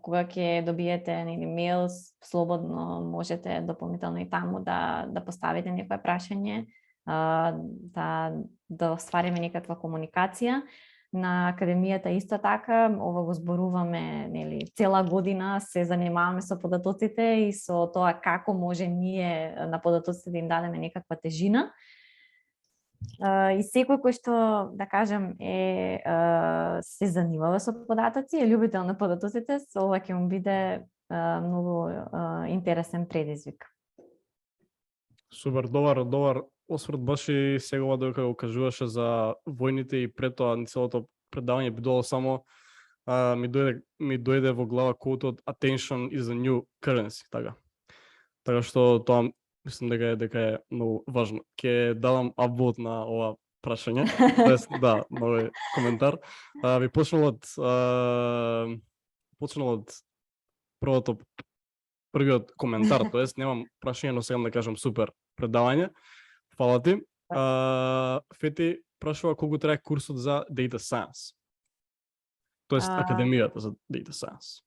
кога ќе добиете мејл, слободно можете дополнително и таму да поставите некое прашање, да оствариме некаква комуникација. На академијата исто така, ова го зборуваме, цела година се занимаваме со податоците и со тоа како може ние на податоците да им дадеме некаква тежина. И секој кој што, да кажем, се занимава со податоци, е љубител на податоците, ова ќе му биде многу интересен предизвик. Супер, добар осврт баш и сегова додека го кажуваше за војните и пред тоа целото предавање бидало само ми дојде во глава quote attention is the new currency, така. Така што тоа мислам дека е многу важно. Ќе дадам upvote на ова прашање. Тоест, да, нови коментар. Би почнал од првиот коментар, тоест немам прашање, но сега да кажам супер предавање. Фала ти. Фети прашува колку трае курсот за Data Science. Тоест академијата за Data Science.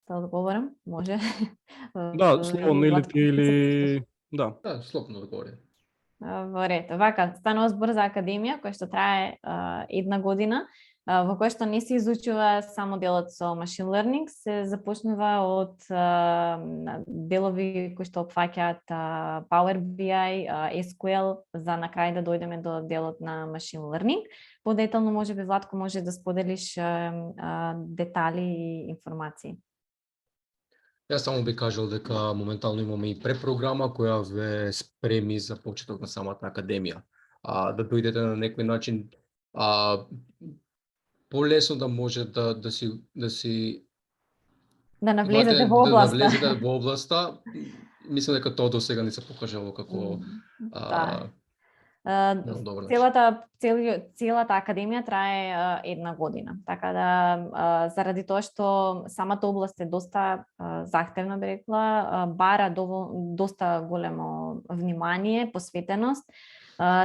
Да одговорам, може. Да, слободно или ти или да. Да, слободно одговори. Во ред. Вака, станува збор за академија која што трае 1 година, во која што не се изучува само делот со machine learning, се започнува од делови кои што опфаќаат Power BI, SQL, за на крај да дојдеме до делот на machine learning. Подетално можеби Владко може да споделиш детали и информации. Јас само би кажал дека моментално имаме и препрограма која ве спреми за почеток на самата академија. Да дојдете на некој начин полесно да може да навлезете во областа. Да навлезете во областа. Мислам дека тоа до сега не се покажало како Целата академија трае 1 година. Така да заради тоа што самата област е доста захтевна, би рекла, бара доста големо внимание, посветеност.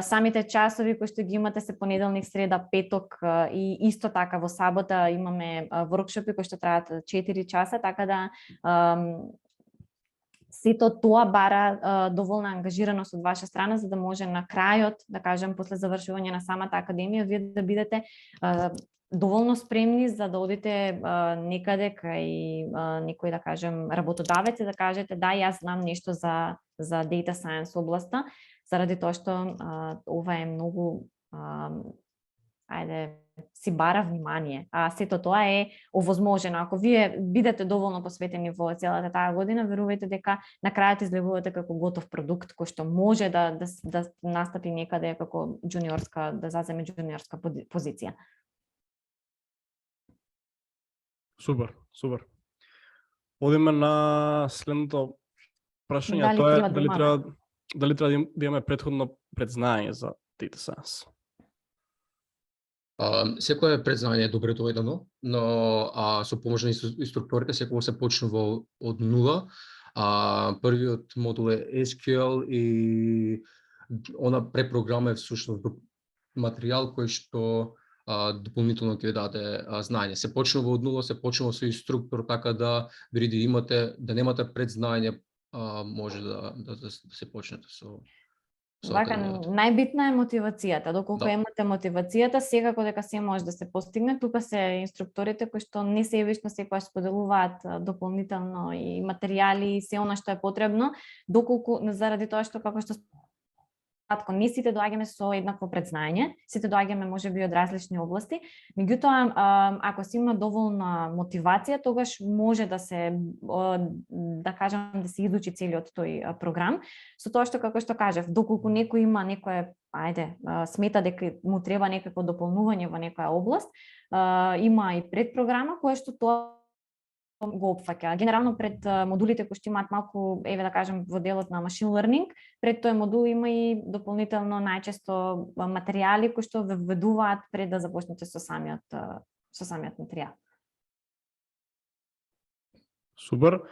Самите часови кои што ги имате се понеделник, среда, петок и исто така во сабота имаме воркшопи кои што траат 4 часа, така да сето тоа бара доволна ангажираност од ваша страна, за да може на крајот, да кажем, после завршување на самата академија, вие да бидете доволно спремни за да одите некаде кај некој, да кажем, работодавец и да кажете да, јас знам нешто за Data Science областа, заради тоа што ова е многу си бара внимание, а сето тоа е овозможено. Ако вие бидете доволно посветени во целата таа година, верувајте дека на крајот излегувате како готов продукт кој што може да настапи некаде како джуниорска, да заземе джуниорска позиција. Супер. Одиме на следното прашање, тоа е дали треба да имаме претходно предзнање за Data Science. Секое предзнање е добре дојдено, но со помош на инструкторите секој се почнува од нула. Првиот модул е SQL и она препрограма е всушност материјал кој што дополнително ќе ви даде знаење. Се почнува од нула, се почнува со инструктор, така да дори да немате предзнање, може да се почнете со Вака, најбитна е мотивацијата. Доколку имате мотивацијата, секако дека се може да се постигне. Тука се инструкторите кои што не себично секогаш споделуваат дополнително и материјали и се она што е потребно, доколку заради тоа што како што не сите доаѓаме со еднакво предзнање, сите доаѓаме можеби од различни области, меѓутоа ако се има доволна мотивација, тогаш може да се да кажам да се изучи целиот тој програм, со тоа што како што кажав, доколку некој има некое смета дека му треба некакво дополнување во некоја област, има и предпрограма која што тоа го опфаќа. Генерално пред модулите кои што имаат малку, да кажем, во делот на machine learning, пред тој модул има и дополнително најчесто материјали кои што ве введуваат пред да започнете со самиот материјал. Супер.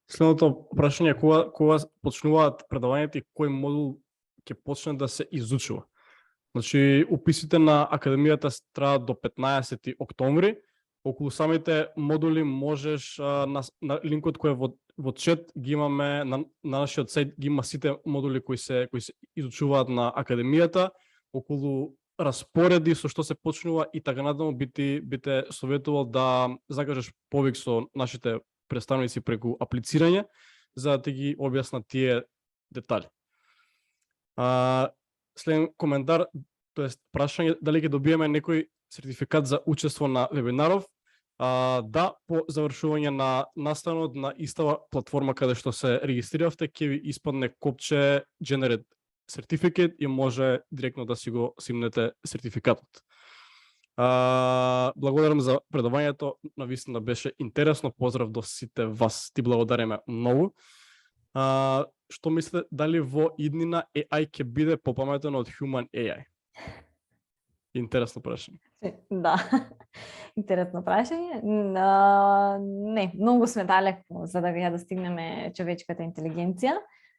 Следното прашање, кога почнуваат предавањето и кој модул ќе почне да се изучува? Значи, уписите на академијата траат до 15 октомври. Околу самите модули можеш на линкот кој е во чет ги имаме на нашиот сајт, ги има сите модули кои се изучуваат на академијата, околу распореди со што се почнува и така надаму бите советувал да закажеш повик со нашите представници преку аплицирање за да ти ги објаснат тие детали. Следен коментар, тоест прашање дали ќе добиеме некој сертификат за учество на вебинаров. Да, по завршување на настанот на истава платформа каде што се регистриравте, ќе ви испадне копче Generate certificate и може директно да си го симнете сертификатот. Благодарам за предавањето, навистина беше интересно, поздрав до сите вас, ти благодариме многу. Што мислите, дали во иднина AI ќе биде попаметен од Human AI? Интересно прашање. Да, интересно прашање. Не, многу сме далеко за да ја достигнеме човечката интелигенција.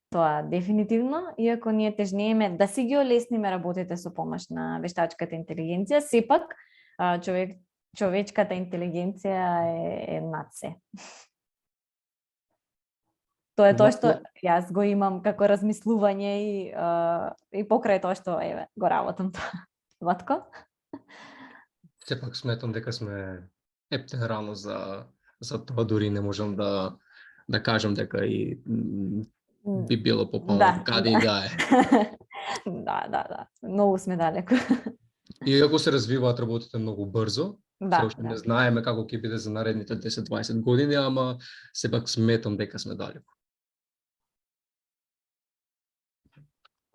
Тоа дефинитивно, иако ние тежнееме да си ги олесниме работите со помош на вештачката интелигенција, сепак човечката интелигенција е над се. Тоа е тоа што јас го имам како размислување и покрај тоа што го работам тоа. Ватко? Сепак сметам дека сме ептен рано за тоа, дури не можам да кажам дека и би било попамет каде и да е. Да. Многу сме далеко. Иако се развиваат работите многу брзо, се уште не да. знаеме како ќе биде за наредните 10-20 години, ама сепак сметам дека сме далеко.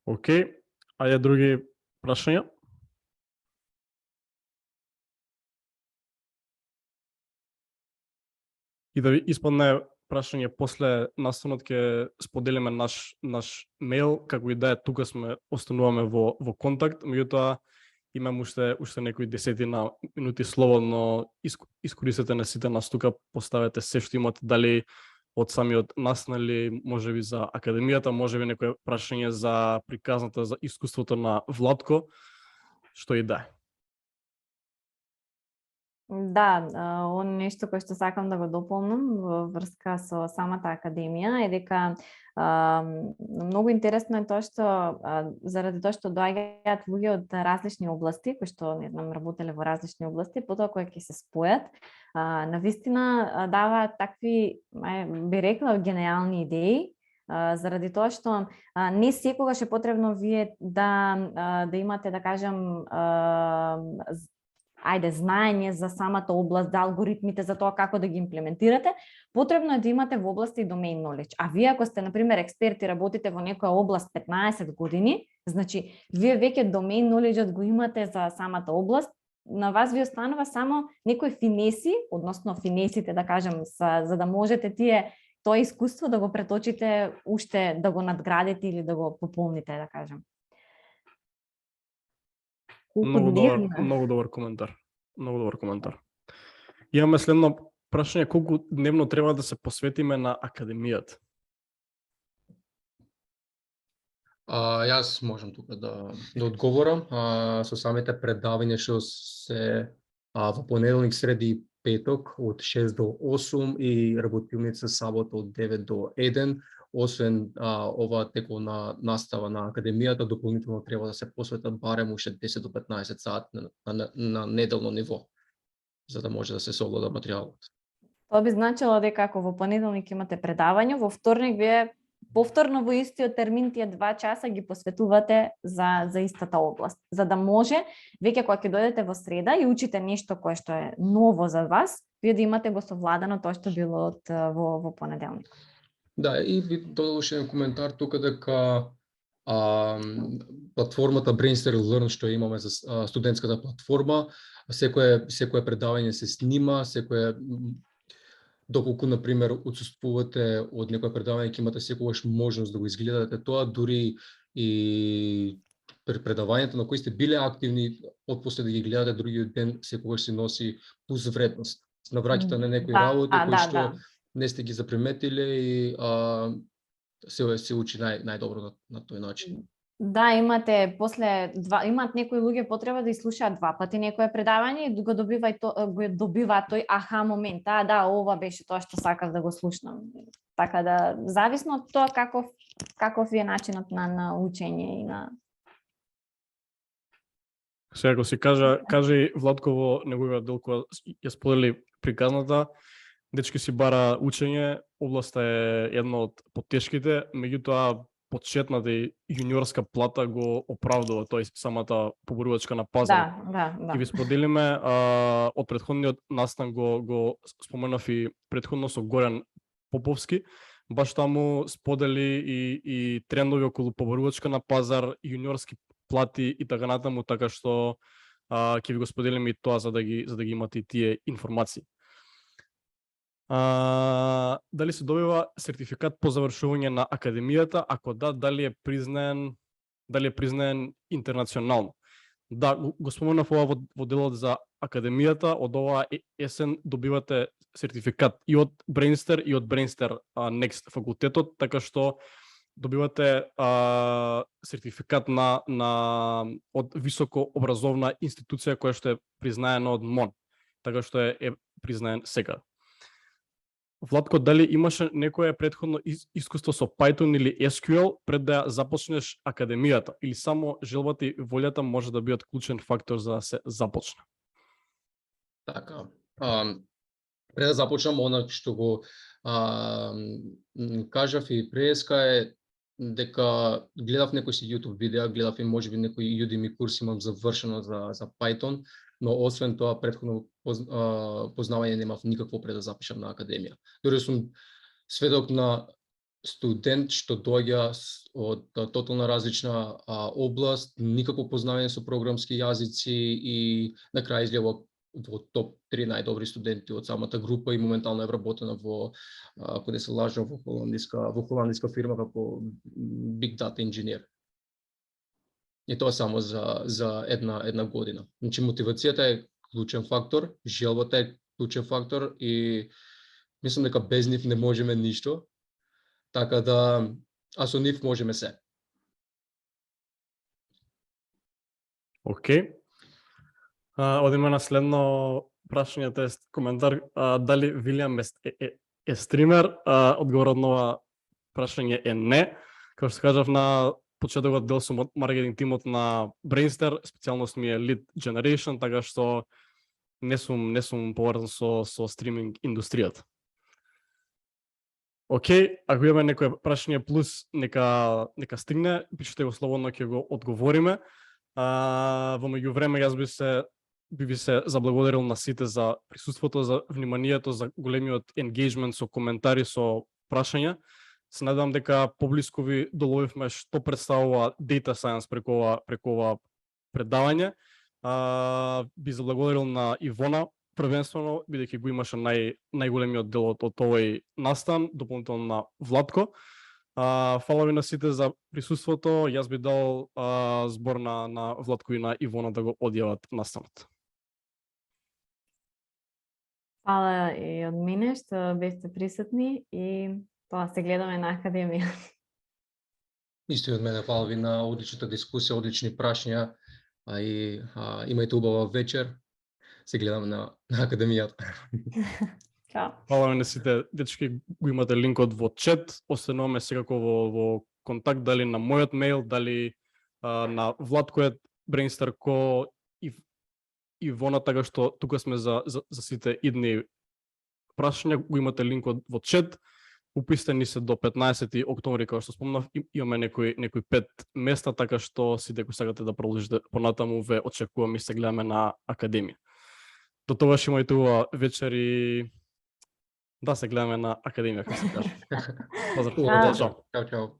Океј, ајде други прашања? И да ви испадне прашање после настанот ќе споделиме наш мејл, како и да е, тука сме остануваме во контакт, меѓутоа имам уште некои десетина минути слободно, искористете на сите нас тука, поставете се што имате, дали од самиот настан или можеби за академијата, можеби некое прашање за приказната, за искуството на Владко, што и да е. Да, нешто кое што сакам да го дополнам во врска со самата академија е дека многу интересно е тоа што заради тоа што доаѓаат луѓе од различни области, кои што не знам работеле во различни области, потоа кога ќе се спојат, навистина даваат такви, би рекла, гениални идеи, заради тоа што не секогаш е потребно вие да имате, да кажам, знаење за самата област, за алгоритмите, за тоа како да ги имплементирате, потребно е да имате во област и domain knowledge. А вие ако сте, например, експерти, работите во некоја област 15 години, значи, вие веќе domain knowledge го имате за самата област, на вас ви останува само некои финеси, односно финесите, да кажем, за да можете тоа искуство да го преточите, уште да го надградите или да го пополните, да кажем. Многу добар коментар. Имаме следно прашање, колку дневно треба да се посветиме на академијата? Јас можам тука да одговорам. Со самите предавања што се во понеделник, среди и петок од 6 до 8 и работилница сабота од 9 до 1. Освен ова тековна настава на академијата, дополнително треба да се посветат барем уште 10 до 15 сат на неделно ниво, за да може да се согледа материјалот. Тоа би значило дека ако во понеделник имате предавање, во вторник вие повторно во истиот термин тие 2 часа ги посветувате за истата област, за да може веќе кога ќе дојдете во среда и учите нешто кое што е ново за вас, вие да имате го совладано тоа што било во понеделник. Да, и ви додал уште еден коментар тука дека платформата Brainster Learn што имаме за студентската платформа, секое предавање се снима, доколку на пример отсуствувате од некое предавање, ќе имате секогаш можност да го изгледате тоа, дури и предавањето на кои сте биле активни, отпосле да ги гледате другиот ден, секогаш се носи плюс вредност. Навраќате на некои работи кои што не сте ги заприметиле и се учи најдобро на тој начин. Да, имате имаат некои луѓе потреба да изслушаат 2 пати некое предавање и го добива тој аха момент. Ова беше тоа што сакав да го слушнам. Така да зависно од тоа каков е начинот на учење и на. Сега ако си кажи Владко во неговиот дел кога ја сподели приказната, дечки си бара учење, областа е една од потешките, меѓутоа почетната и јуниорска плата го оправдува тој самата поборувачка на пазар. Да. И ви споделиме од претходниот настан го споменав и претходно со Горан Поповски. баш таму сподели и трендови околу побарувачка на пазар, јуниорски плати и така натаму, така што ќе ви го споделиме и тоа за да ги имате и тие информации. Дали се добива сертификат по завршување на академијата? Ако да, дали е признаен интернационално? Да, го споменав ова во делот за академијата, од оваа есен добивате сертификат и од Brainster и од Brainster Next факултетот, така што добивате сертификат од високо образовна институција која што е признаена од МОН, така што е признаен сега. Владко, дали имаше некое претходно искуство со Python или SQL пред да ја започнеш академијата, или само желбата и волјата може да бидат клучен фактор за да се започне? Така, пред да започнам, она што го кажав и преска е дека гледав некои си YouTube видеа, гледав и можеби некои Udemy курс имам завршено за Python, но освен тоа претходно познавање немав никакво пред да запишам на академија. Дори сум сведок на студент што доаѓа од тотално различна област, никакво познавање со програмски јазици и на крај излева во топ 3 најдобри студенти од самата група и моментално е вработена во, ако не се лажам, во холандиска фирма како Big Data Engineer. И тоа само за една година. Значи мотивацијата е клучен фактор, желбата е клучен фактор и мислам дека без нив не можеме ништо. Така да, а со нив можеме се. Океј. Одиме на следно прашање, тоест коментар, дали Вилијам е стример? Одговорот на ова прашање е не. Како што кажав на почетокот, дел сум од маркетинг тимот на Brainster, специјалност ми е Lead Generation, така што не сум поврзан со стриминг индустријата. Океј, ако имаме некој прашање плюс, нека стигне, пишете го слободно, ќе го одговориме. Во меѓувреме јас би ви се заблагодарил на сите за присуството, за вниманието, за големиот енгејџмент со коментари, со прашања. Се надевам дека поблиску ви доловивме што представува Data Science преку ова предавање. Би заблагодарил на Ивона првенствено, бидејќи го имаше најголемиот дел од овој настан, дополнително на Владко. Фала ви на сите за присуството. Јас би дал збор на Владко и на Ивона да го одјават настанот. Фала и од мене што бевте присутни и тоа се гледаме на академија. Исто и од мене, фала ви на одличната дискусија, одлични прашања, и имајте убава вечер. Се гледаме на академијата. Чао. Фала ви на сите дечки, го имате линкот во чет, остануваме секако во контакт, дали на мојот мејл, дали на Владко Brainster.co и Ивона, така што тука сме за сите идни прашања, го имате линкот во чет. Уписани се до 15 октомври, како што спомнав, имаме некои 5 места, така што сите кои сакате да продолжите понатаму ве очекувам и се гледаме на академија. До тогаш имајте убава вечер и да се гледаме на академија, како се каже. Поздрав. Чао, чао.